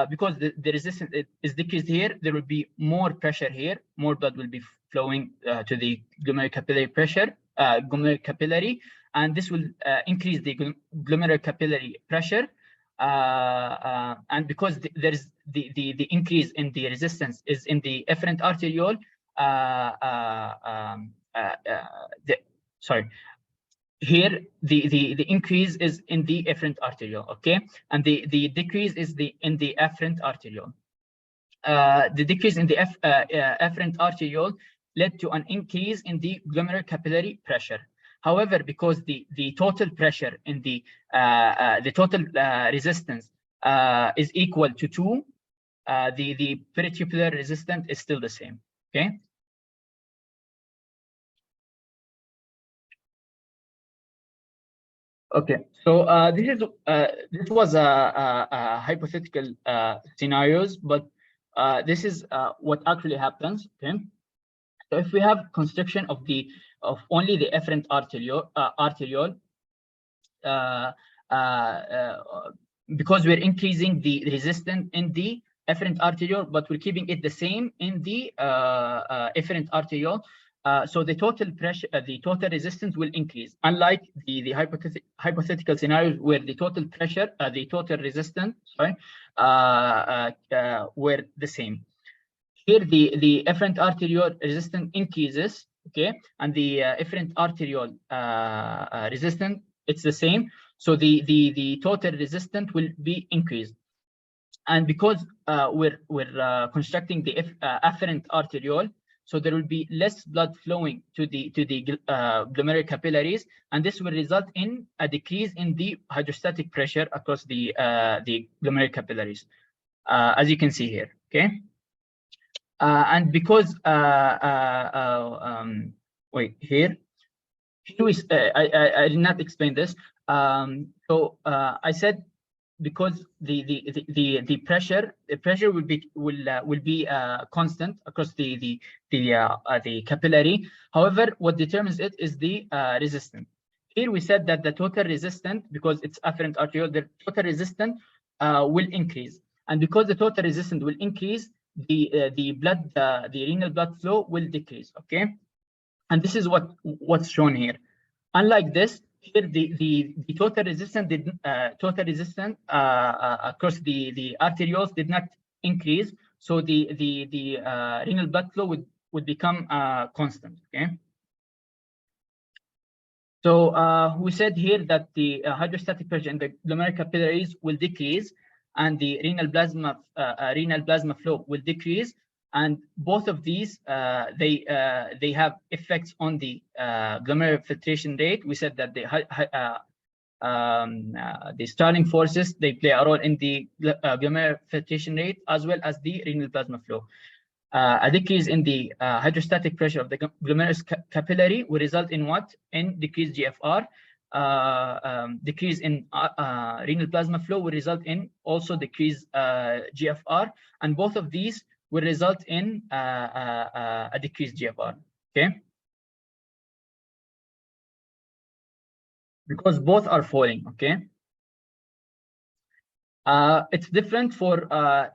S1: Because the resistance is decreased here, there will be more pressure here, more blood will be flowing to the glomerular capillary pressure, glomerular capillary, and this will increase the glomerular capillary pressure. And because there's the increase in the resistance is in the efferent arteriole, here the increase is in the efferent arteriole, okay, and the decrease is in the afferent arteriole. The decrease in the efferent arteriole led to an increase in the glomerular capillary pressure. However, because the total pressure in the total resistance is equal to 2, the peritubular resistance is still the same, okay. Okay, so this was a hypothetical scenarios, but this is what actually happens. Okay, so if we have constriction of only the efferent arteriole, because we're increasing the resistance in the efferent arteriole, but we're keeping it the same in the efferent arteriole. So the total pressure, the total resistance will increase, unlike the hypothetical scenarios where the total pressure, the total resistance, sorry, were the same. Here, the efferent arteriole resistance increases, okay, and the efferent arteriole resistance, it's the same. So the total resistance will be increased, and because we're constructing the afferent arteriole, so there will be less blood flowing to the glomerular capillaries, and this will result in a decrease in the hydrostatic pressure across the glomerular capillaries, as you can see here. Okay, and because wait, here I did not explain this. So I said, because the pressure will be constant across the capillary. However, what determines it is the resistance. Here we said that the total resistance, because it's afferent arteriole, the total resistance will increase, and because the total resistance will increase, the renal blood flow will decrease. Okay, and this is what's shown here. Unlike this, here the total resistance across the arterioles did not increase, so the renal blood flow would become constant. Okay, so we said here that the hydrostatic pressure in the glomerular capillaries will decrease, and the renal plasma flow will decrease, and both of these they have effects on the glomerular filtration rate. We said that the Starling forces, they play a role in the glomerular filtration rate as well as the renal plasma flow. A decrease in the hydrostatic pressure of the glomerulus capillary will result in what? In decreased GFR. Decrease in renal plasma flow will result in also decreased GFR, and both of these will result in a decreased GFR. Okay, because both are falling. Okay, it's different for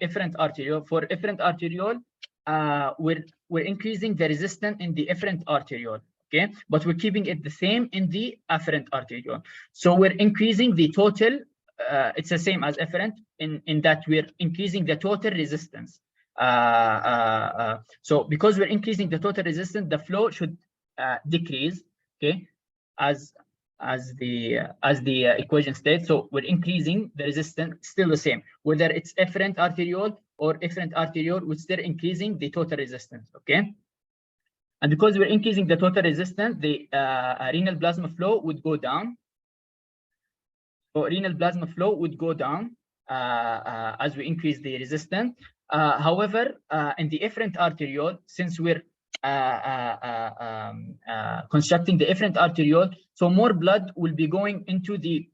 S1: efferent arteriole. For efferent arteriole, we're increasing the resistance in the efferent arteriole, okay, but we're keeping it the same in the afferent arteriole. So we're increasing the total. It's the same as efferent in that we're increasing the total resistance. So because we're increasing the total resistance, the flow should decrease, okay, as the equation states. So we're increasing the resistance, still the same, whether it's efferent arteriole or efferent arteriole, we're still increasing the total resistance, okay. And because we're increasing the total resistance, the renal plasma flow would go down. So renal plasma flow would go down as we increase the resistance. However, in the efferent arteriole, since we're constructing the efferent arteriole, so more blood will be going into the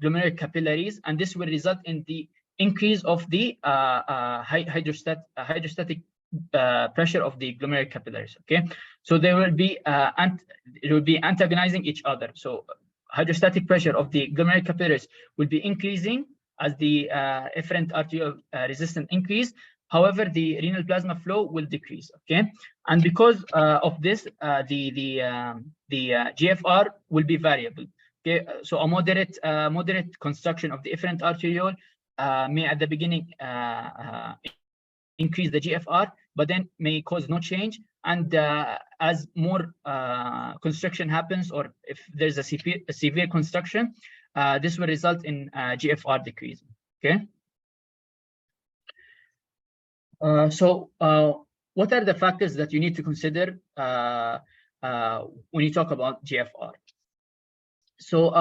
S1: glomerular capillaries, and this will result in the increase of the hydrostatic pressure of the glomerular capillaries. Okay, so they will be antagonizing each other. So hydrostatic pressure of the glomerular capillaries will be increasing as the efferent arteriole resistance increase. However, the renal plasma flow will decrease. Okay, and because of this, the GFR will be variable. Okay, so a moderate construction of the efferent arteriole may at the beginning increase the GFR, but then may cause no change. And as more constriction happens, or if there's a severe constriction, this will result in GFR decrease. Okay. So what are the factors that you need to consider when you talk about GFR? So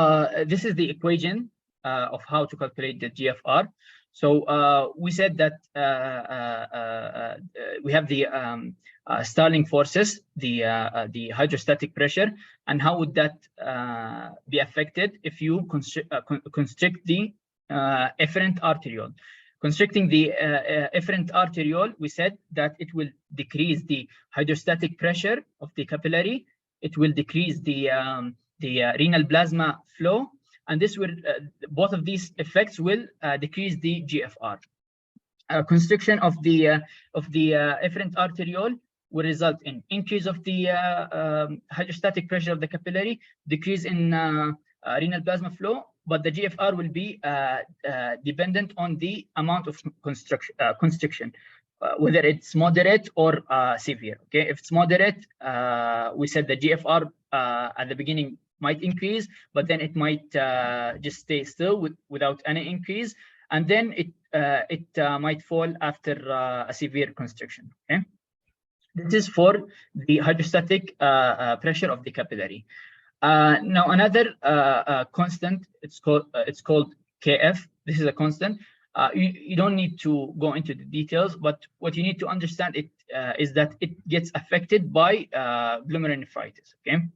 S1: this is the equation of how to calculate the GFR. So we said that we have the Starling forces, the hydrostatic pressure, and how would that be affected if you constrict the efferent arteriole. Constricting the efferent arteriole, we said that it will decrease the hydrostatic pressure of the capillary. It will decrease the renal plasma flow, and this will both of these effects will decrease the GFR. Constriction of the efferent arteriole will result in increase of the hydrostatic pressure of the capillary, decrease in renal plasma flow, but the GFR will be dependent on the amount of constriction, whether it's moderate or severe. Okay, if it's moderate, we said the GFR at the beginning might increase, but then it might just stay still without any increase, and then it might fall after a severe constriction. Okay, this is for the hydrostatic pressure of the capillary. Now another constant, it's called Kf. This is a constant. You don't need to go into the details, but what you need to understand is that it gets affected by glomerulonephritis. Okay.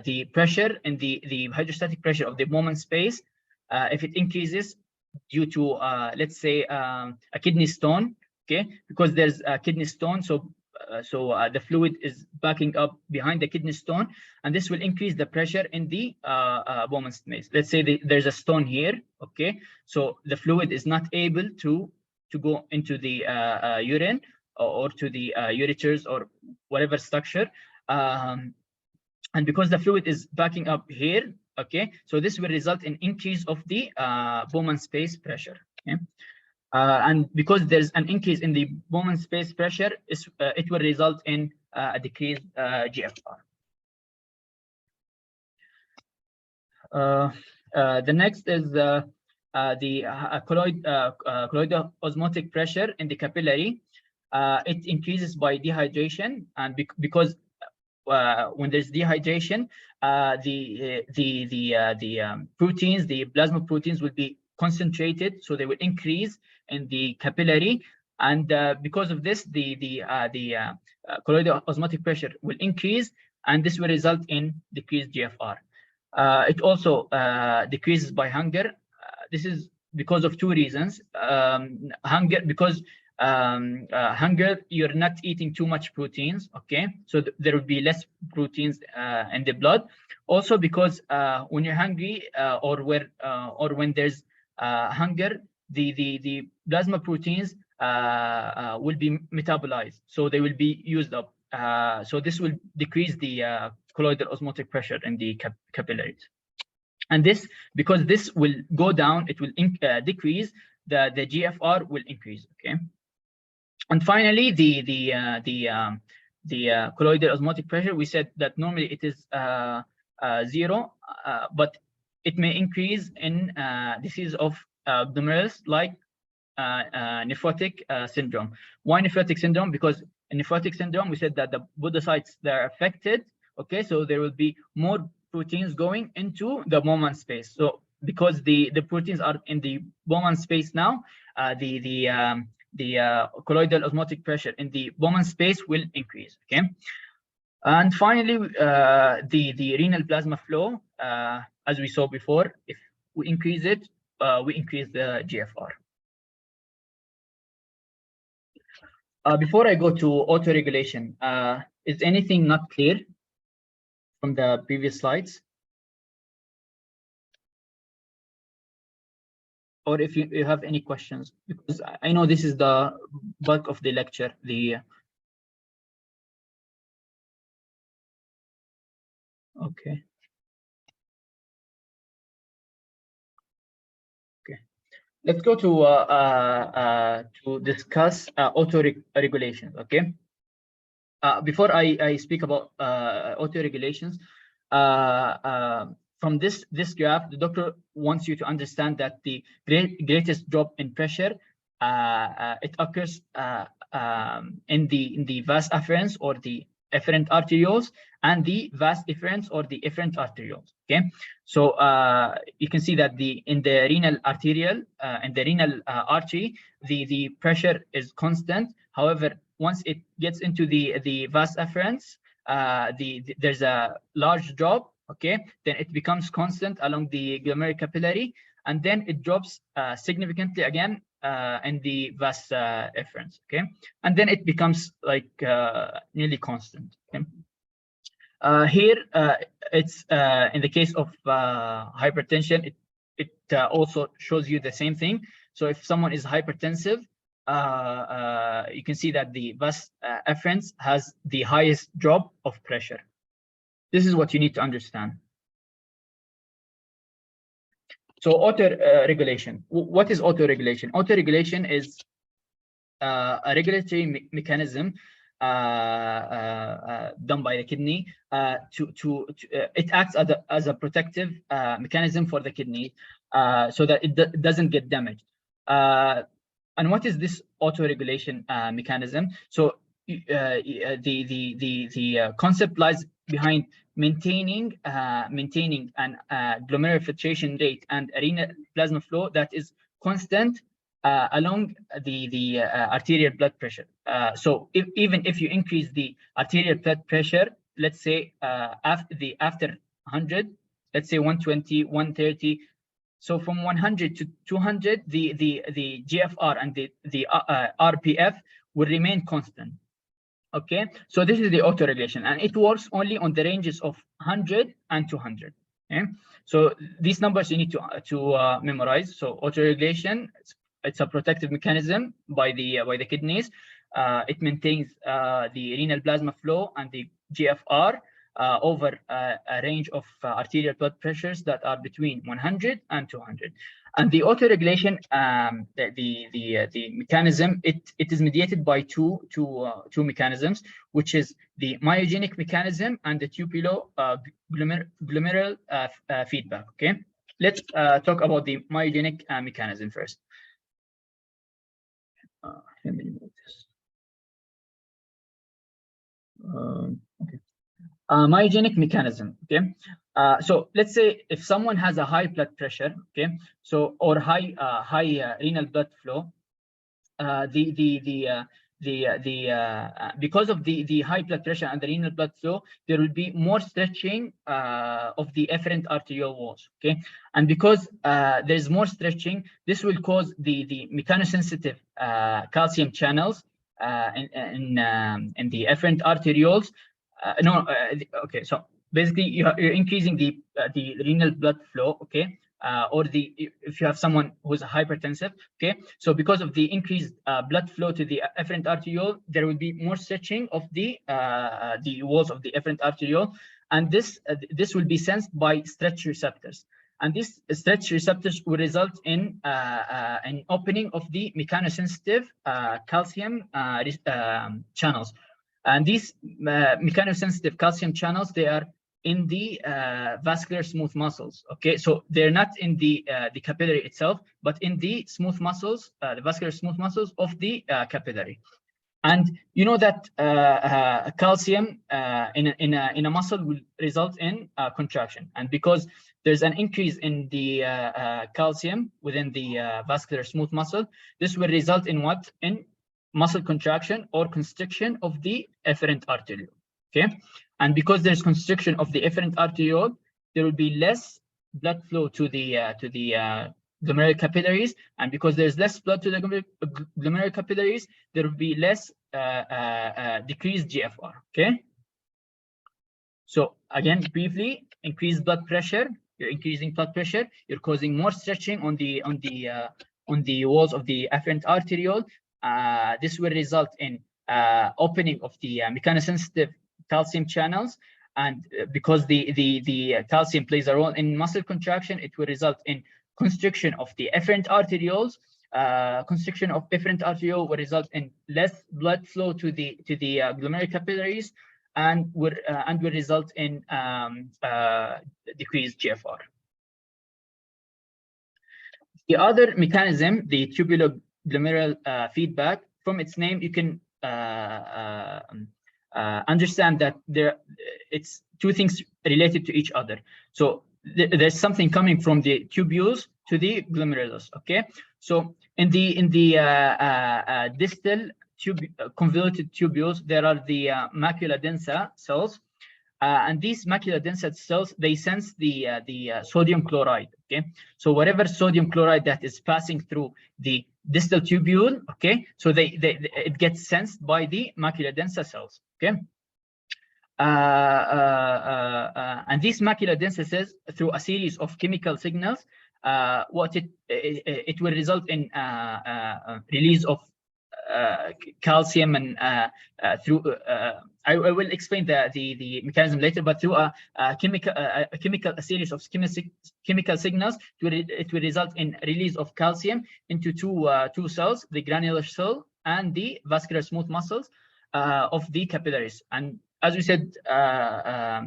S1: The pressure and the hydrostatic pressure of the moment space, if it increases due to let's say a kidney stone, okay, because there's a kidney stone, so the fluid is backing up behind the kidney stone, and this will increase the pressure in the moment space. Let's say there's a stone here, okay, so the fluid is not able to go into the urine or to the ureters or whatever structure, and because the fluid is backing up here, okay, so this will result in increase of the Bowman space pressure. Okay. And because there's an increase in the Bowman space pressure, it will result in a decreased GFR. The next is the colloidal osmotic pressure in the capillary. It increases by dehydration, and because when there's dehydration, the proteins, the plasma proteins, will be concentrated, so they will increase in the capillary, and because of this, the colloidal osmotic pressure will increase, and this will result in decreased GFR. It also decreases by hunger. This is because of two reasons. Hunger, because hunger, you're not eating too much proteins, okay, so there will be less proteins in the blood. Also because when you're hungry or when there's hunger, the plasma proteins will be metabolized, so they will be used up. So this will decrease the colloidal osmotic pressure in the capillaries. And this, because this will go down, it will decrease, the GFR will increase. Okay. And finally, the colloidal osmotic pressure, we said that normally it is 0, but it may increase in disease of glomerulus, like nephrotic syndrome. Why nephrotic syndrome? Because in nephrotic syndrome, we said that the podocytes that are affected, okay, so there will be more proteins going into the Bowman space. So because the proteins are in the Bowman space now, the colloidal osmotic pressure in the Bowman space will increase. Okay. And finally, the renal plasma flow, as we saw before, if we increase it, we increase the GFR. Before I go to autoregulation, is anything not clear from the previous slides? Or if you have any questions, because I know this is the bulk of the lecture. Okay. Let's go to discuss auto-regulations. Okay. Before I speak about auto-regulations, from this graph, the doctor wants you to understand that the greatest drop in pressure it occurs in the vas afferents or the efferent arterioles, and the vas efferents or the efferent arterioles. Okay, so you can see that in the renal arteriole and the renal artery, the pressure is constant. However, once it gets into the vas efferents, there's a large drop. Okay, then it becomes constant along the glomerular capillary, and then it drops significantly again in the vas efferents. Okay, and then it becomes like nearly constant. Okay. Here, it's in the case of hypertension, it also shows you the same thing. So if someone is hypertensive, you can see that the vas efferents has the highest drop of pressure. This is what you need to understand. So auto-regulation. What is auto-regulation? Auto-regulation is a regulatory mechanism done by the kidney it acts as a protective mechanism for the kidney so that it doesn't get damaged. And what is this auto-regulation mechanism? So the concept lies behind maintaining an glomerular filtration rate and renal plasma flow that is constant along the arterial blood pressure. So even if you increase the arterial blood pressure, let's say after 100, let's say 120, 130. So from 100 to 200, the GFR and the RPF will remain constant. Okay, so this is the auto-regulation, and it works only on the ranges of 100 and 200. Okay, so these numbers you need to memorize. So auto-regulation, it's a protective mechanism by the kidneys. It maintains the renal plasma flow and the GFR over a range of arterial blood pressures that are between 100 and 200. And the auto-regulation, the mechanism, it is mediated by two mechanisms, which is the myogenic mechanism and the tubulo-glomerular feedback. Okay, let's talk about the myogenic mechanism first. Let me move this. Okay. Myogenic mechanism. Okay, so let's say if someone has a high blood pressure, okay, so or high renal blood flow, because of the high blood pressure and the renal blood flow, there will be more stretching of the efferent arteriole walls. Okay, and because there's more stretching, this will cause the mechanosensitive calcium channels in the efferent arterioles. Okay, so basically you're increasing the renal blood flow. Okay, or if you have someone who's hypertensive, okay? So because of the increased blood flow to the efferent arteriole, there will be more stretching of the walls of the efferent arteriole, and this will be sensed by stretch receptors. And these stretch receptors will result in an opening of the mechanosensitive calcium channels. And these mechanosensitive calcium channels, they are in the vascular smooth muscles. Okay, so they're not in the capillary itself, but in the smooth muscles, the vascular smooth muscles of the capillary. And you know that calcium in a muscle will result in contraction, and because there's an increase in the calcium within the vascular smooth muscle, this will result in what? In muscle contraction or constriction of the efferent arteriole. Okay, and because there's constriction of the efferent arteriole, there will be less blood flow to the glomerular capillaries, and because there's less blood to the glomerular capillaries, there will be less decreased GFR. Okay. So again, briefly, increased blood pressure. You're increasing blood pressure. You're causing more stretching on the walls of the efferent arteriole. This will result in opening of the mechanosensitive calcium channels, and because the calcium plays a role in muscle contraction, it will result in constriction of the efferent arterioles. Constriction of efferent arteriole will result in less blood flow to the glomerular capillaries, and will result in decreased GFR. The other mechanism, the tubulo-glomerular feedback, from its name, you can understand that it's two things related to each other. So there's something coming from the tubules to the glomerulus. Okay, so in the distal convoluted tubules, there are the macula densa cells, and these macula densa cells, they sense the sodium chloride. Okay, so whatever sodium chloride that is passing through the distal tubule, okay, so it gets sensed by the macula densa cells. Okay, and these macula densa cells, through a series of chemical signals, it will result in release of calcium, and through I will explain the mechanism later, but through a series of chemical signals, it will result in release of calcium into two cells, the granular cell and the vascular smooth muscles of the capillaries. And as we said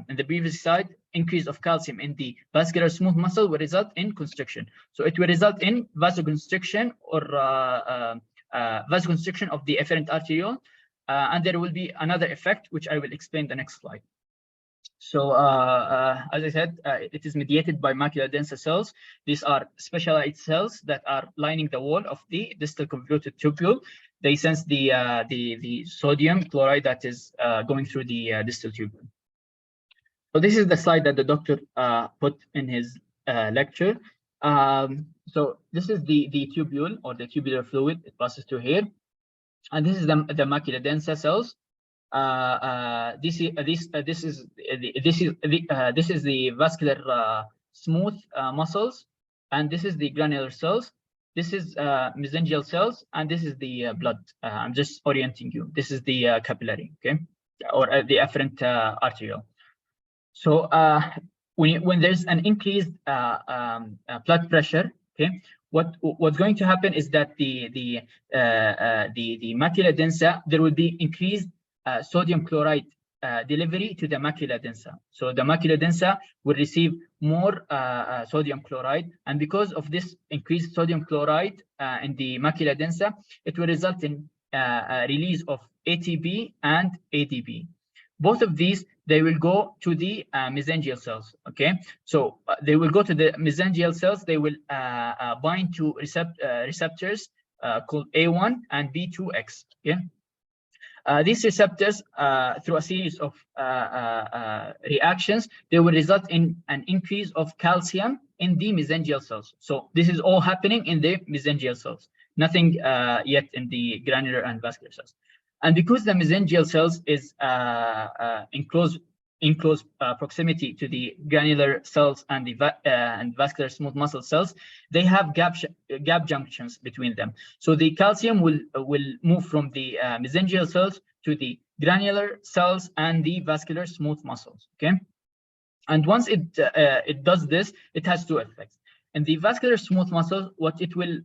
S1: in the previous slide, increase of calcium in the vascular smooth muscle will result in constriction. So it will result in vasoconstriction or vasoconstriction of the efferent arteriole, and there will be another effect which I will explain the next slide. So as I said, it is mediated by macula densa cells. These are specialized cells that are lining the wall of the distal convoluted tubule. They sense the sodium chloride that is going through the distal tubule. So this is the slide that the doctor put in his lecture. So this is the tubule or the tubular fluid. It passes through here, and this is the macula densa cells. This is the vascular smooth muscles, and this is the granular cells. This is mesangial cells, and this is the blood. I'm just orienting you. This is the capillary, okay, or the efferent arteriole. So when there's an increased blood pressure, okay, what's going to happen is that the macula densa, there will be increased sodium chloride delivery to the macula densa. So the macula densa will receive more sodium chloride, and because of this increased sodium chloride in the macula densa, it will result in release of ATP and ADP. Both of these, they will go to the mesangial cells. Okay, so they will go to the mesangial cells. They will bind to receptors called A1 and B2X. Okay. These receptors, through a series of reactions, they will result in an increase of calcium in the mesangial cells. So this is all happening in the mesangial cells, nothing yet in the granular and vascular cells. And because the mesangial cells is enclosed in close proximity to the granular cells and the and vascular smooth muscle cells, they have gap junctions between them. So the calcium will move from the mesangial cells to the granular cells and the vascular smooth muscles. Okay, and once it does this, it has two effects. In the vascular smooth muscles, what it will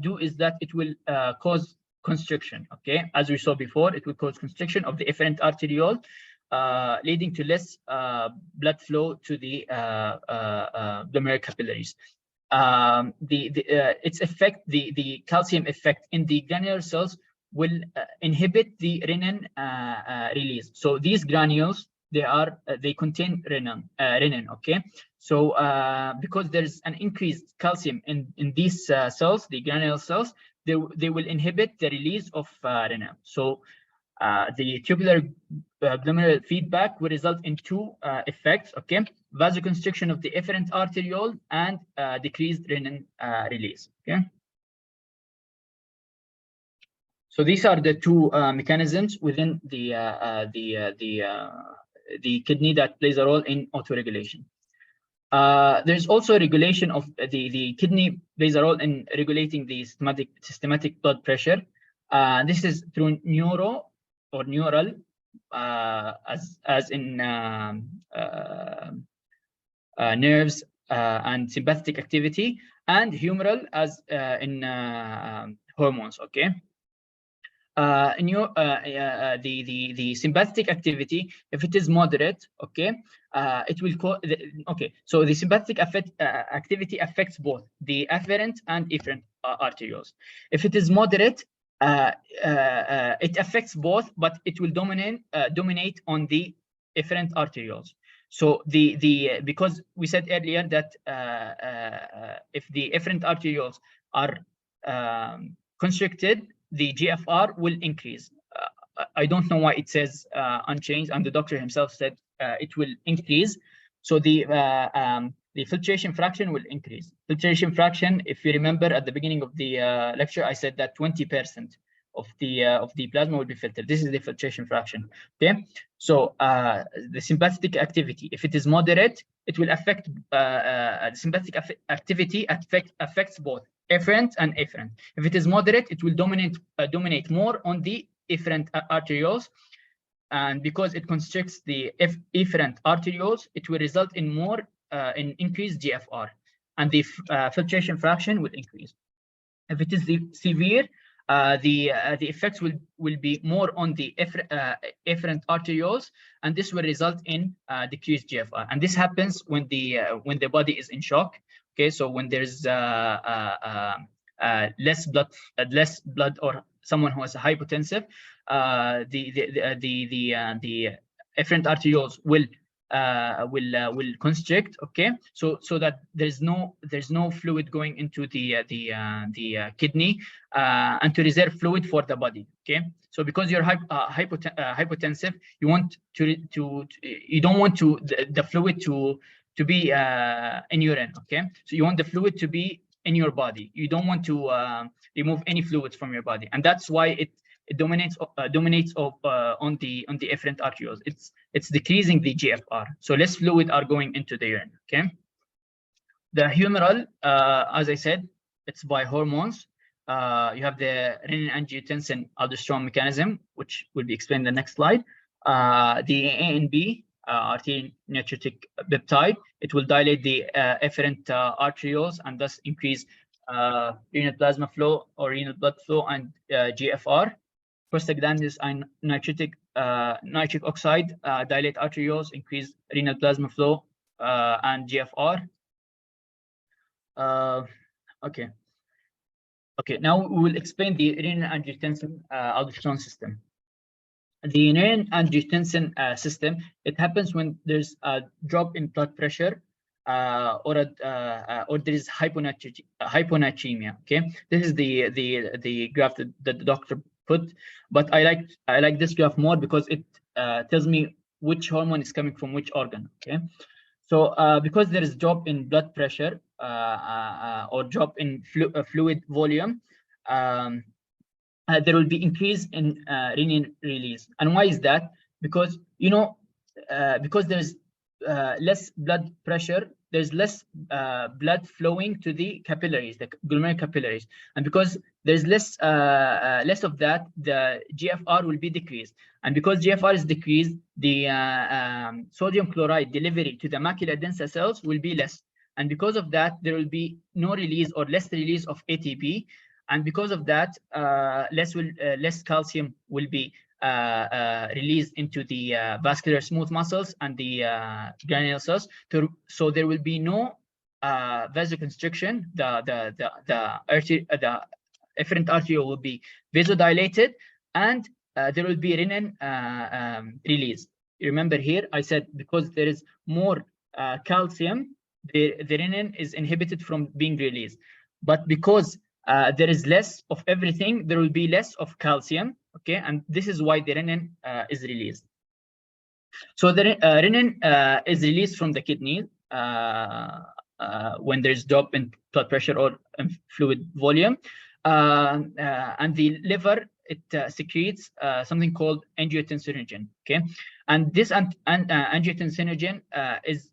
S1: do is that it will cause constriction. Okay, as we saw before, it will cause constriction of the efferent arteriole, leading to less blood flow to the glomerular capillaries. Its effect, the calcium effect in the granular cells, will inhibit the renin release. So these granules, they contain renin. Okay, so because there's an increased calcium in these cells, the granular cells, they will inhibit the release of renin. So the tubular glomerular feedback will result in two effects. Okay, vasoconstriction of the efferent arteriole and decreased renin release. Okay, so these are the two mechanisms within the kidney that plays a role in autoregulation. There's also regulation of the kidney plays a role in regulating the systematic blood pressure. This is through neural, as in nerves and sympathetic activity, and humoral, as in hormones. Okay. The sympathetic activity, if it is moderate, okay, it will so the sympathetic activity affects both the afferent and efferent arterioles. If it is moderate, it affects both, but it will dominate on the efferent arterioles. So because we said earlier that if the efferent arterioles are constricted, the GFR will increase. I don't know why it says unchanged, and the doctor himself said it will increase. So the filtration fraction will increase. Filtration fraction, if you remember at the beginning of the lecture, I said that 20% of the plasma will be filtered. This is the filtration fraction. Okay, so the sympathetic activity, if it is moderate, it will affect the sympathetic activity affects both efferent and efferent. If it is moderate, it will dominate more on the efferent arterioles, and because it constricts the efferent arterioles, it will result in more in increased GFR, and the filtration fraction will increase. If it is severe, the effects will be more on the efferent arterioles, and this will result in decreased GFR. And this happens when the body is in shock. Okay, so when there's less blood, or someone who is hypotensive, the efferent arterioles will constrict. Okay, so that there's no fluid going into the kidney, and to reserve fluid for the body. Okay, so because you're hypotensive, you don't want the fluid to be in urine. Okay, so you want the fluid to be in your body. You don't want to remove any fluids from your body, and that's why it dominates on the efferent arterioles. It's decreasing the GFR, so less fluid are going into the urine. Okay, the humoral, as I said, it's by hormones. You have the renin-angiotensin aldosterone mechanism, which will be explained in the next slide. The ANB, arterial nephritic peptide, it will dilate the efferent arterioles and thus increase renal plasma flow or renal blood flow and GFR. Prostaglandins and nitric oxide dilate arterioles, increase renal plasma flow and GFR. Okay, now we will explain the renin-angiotensin aldosterone system. The renin-angiotensin system, it happens when there's a drop in blood pressure or there is hyponatremia. Okay, this is the graph that the doctor put, but I like this graph more because it tells me which hormone is coming from which organ. Okay, so because there is drop in blood pressure or drop in fluid volume, there will be increase in renin release. And why is that? Because because there's less blood pressure, there's less blood flowing to the capillaries, the glomerular capillaries, and because there's less of that, the GFR will be decreased, and because GFR is decreased, the sodium chloride delivery to the macula densa cells will be less, and because of that, there will be no release or less release of ATP, and because of that, less calcium will be released into the vascular smooth muscles and the granular cells. So there will be no vasoconstriction. The efferent arteriole will be vasodilated, and there will be renin release. Remember here, I said because there is more calcium, the renin is inhibited from being released. But because there is less of everything, there will be less of calcium. Okay, and this is why the renin is released. So the renin is released from the kidney when there's drop in blood pressure or fluid volume, and the liver, it secretes something called angiotensinogen. Okay, and this angiotensinogen is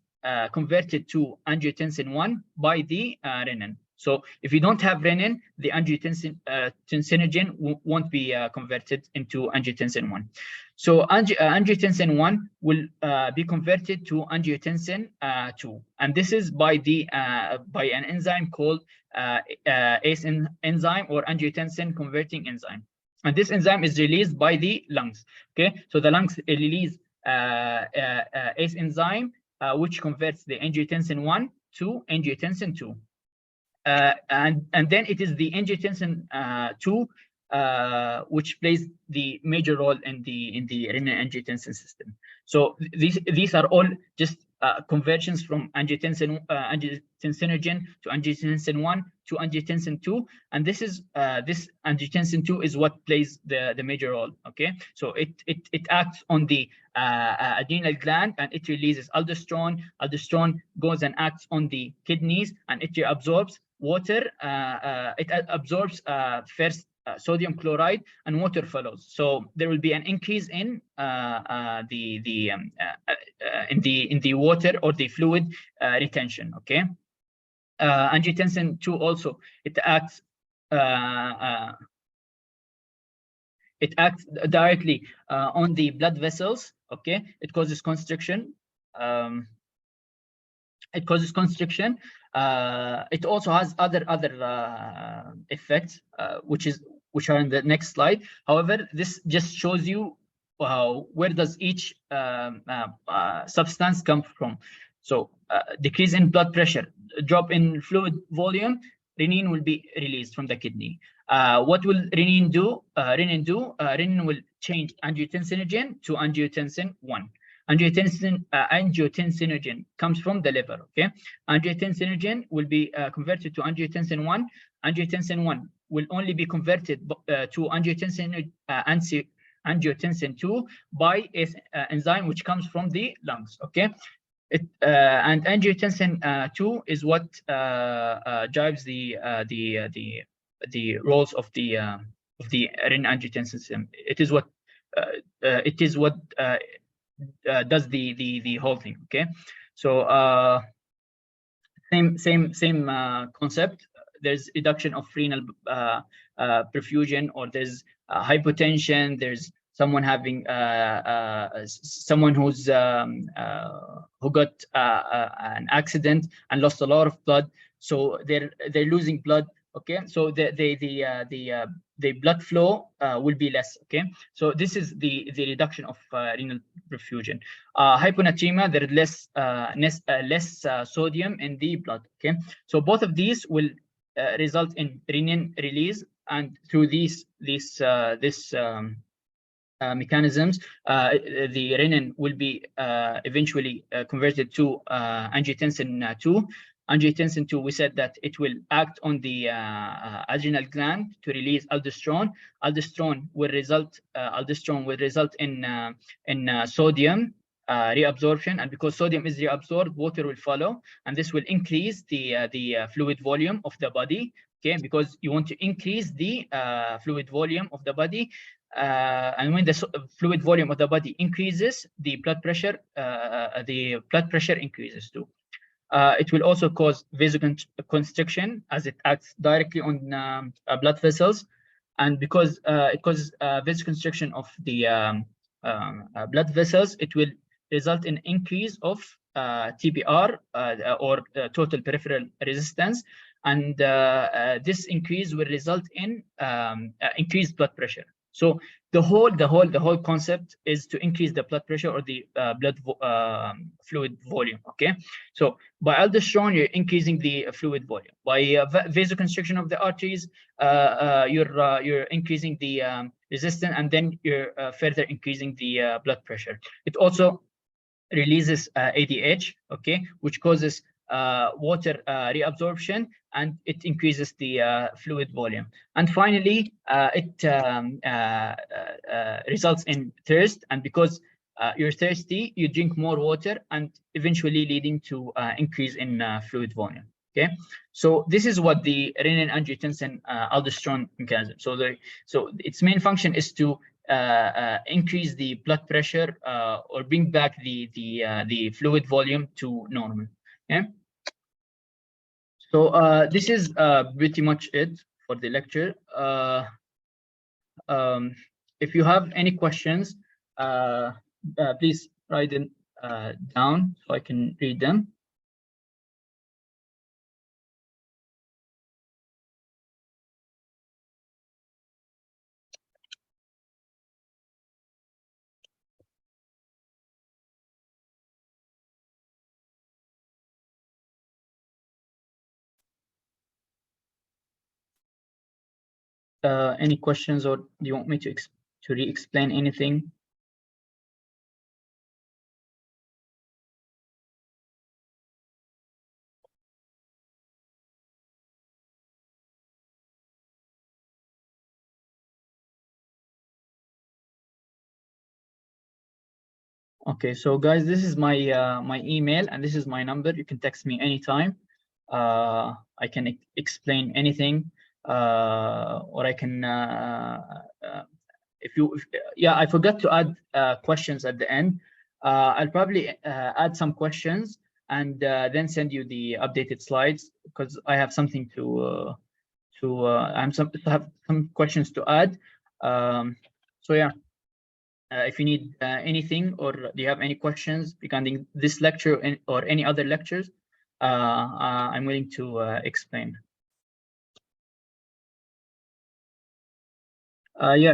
S1: converted to angiotensin 1 by the renin. So if you don't have renin, the angiotensinogen won't be converted into angiotensin 1. So angiotensin 1 will be converted to angiotensin 2, and this is by an enzyme called RAAS enzyme, or angiotensin converting enzyme. And this enzyme is released by the lungs. Okay, so the lungs release RAAS enzyme, which converts the angiotensin 1 to angiotensin 2. And then it is the angiotensin 2 which plays the major role in the renin-angiotensin system. So these are all just conversions from angiotensinogen to angiotensin 1 to angiotensin 2, and this angiotensin 2 is what plays the major role. Okay, so it acts on the adrenal gland, and it releases aldosterone. Aldosterone goes and acts on the kidneys, and it absorbs water. It absorbs first sodium chloride, and water follows. So there will be an increase in the water or the fluid retention. Okay, angiotensin 2 also, it acts directly on the blood vessels. Okay, it causes constriction. It also has other effects, which are in the next slide. However, this just shows you where does each substance come from. So decrease in blood pressure, drop in fluid volume, renin will be released from the kidney. What will renin do? Renin will change angiotensinogen to angiotensin 1. Angiotensinogen comes from the liver. Okay, angiotensinogen will be converted to angiotensin 1. Angiotensin 1 will only be converted to angiotensin 2 by an enzyme which comes from the lungs. Okay, and angiotensin 2 is what drives the roles of the renin-angiotensin system. It is what does the whole thing. Okay, so same concept. There's reduction of renal perfusion, or there's hypotension. There's someone having someone who got an accident and lost a lot of blood, so they're losing blood. Okay, so the blood flow will be less. Okay, so this is the reduction of renal perfusion. Hyponatremia, there is less sodium in the blood. Okay, so both of these will result in renin release, and through these mechanisms, the renin will be eventually converted to angiotensin 2. Angiotensin 2, we said that it will act on the adrenal gland to release aldosterone. Aldosterone will result in sodium reabsorption, and because sodium is reabsorbed, water will follow, and this will increase the fluid volume of the body. Okay, because you want to increase the fluid volume of the body, and when the fluid volume of the body increases, the blood pressure increases too. It will also cause vasoconstriction as it acts directly on blood vessels, and because it causes vasoconstriction of the blood vessels, it will result in increase of TPR or total peripheral resistance, and this increase will result in increased blood pressure. So the whole concept is to increase the blood pressure or the blood fluid volume. Okay, so by aldosterone you're increasing the fluid volume. By vasoconstriction of the arteries, you're increasing the resistance, and then you're further increasing the blood pressure. It also releases ADH, okay, which causes water reabsorption, and it increases the fluid volume. And finally, it results in thirst, and because you're thirsty, you drink more water, and eventually leading to increase in fluid volume. Okay, so this is what the renin-angiotensin aldosterone mechanism. So its main function is to increase the blood pressure or bring back the fluid volume to normal. Okay, so this is pretty much it for the lecture. If you have any questions, please write them down so I can read them. Any questions, or do you want me to re-explain anything? Okay, so guys, this is my my email, and this is my number. You can text me anytime. I can explain anything, or I can yeah, I forgot to add questions at the end. I'll probably add some questions and then send you the updated slides, because I have something to have some questions to add. So yeah, if you need anything, or do you have any questions regarding this lecture or any other lectures, I'm willing to explain. Yeah.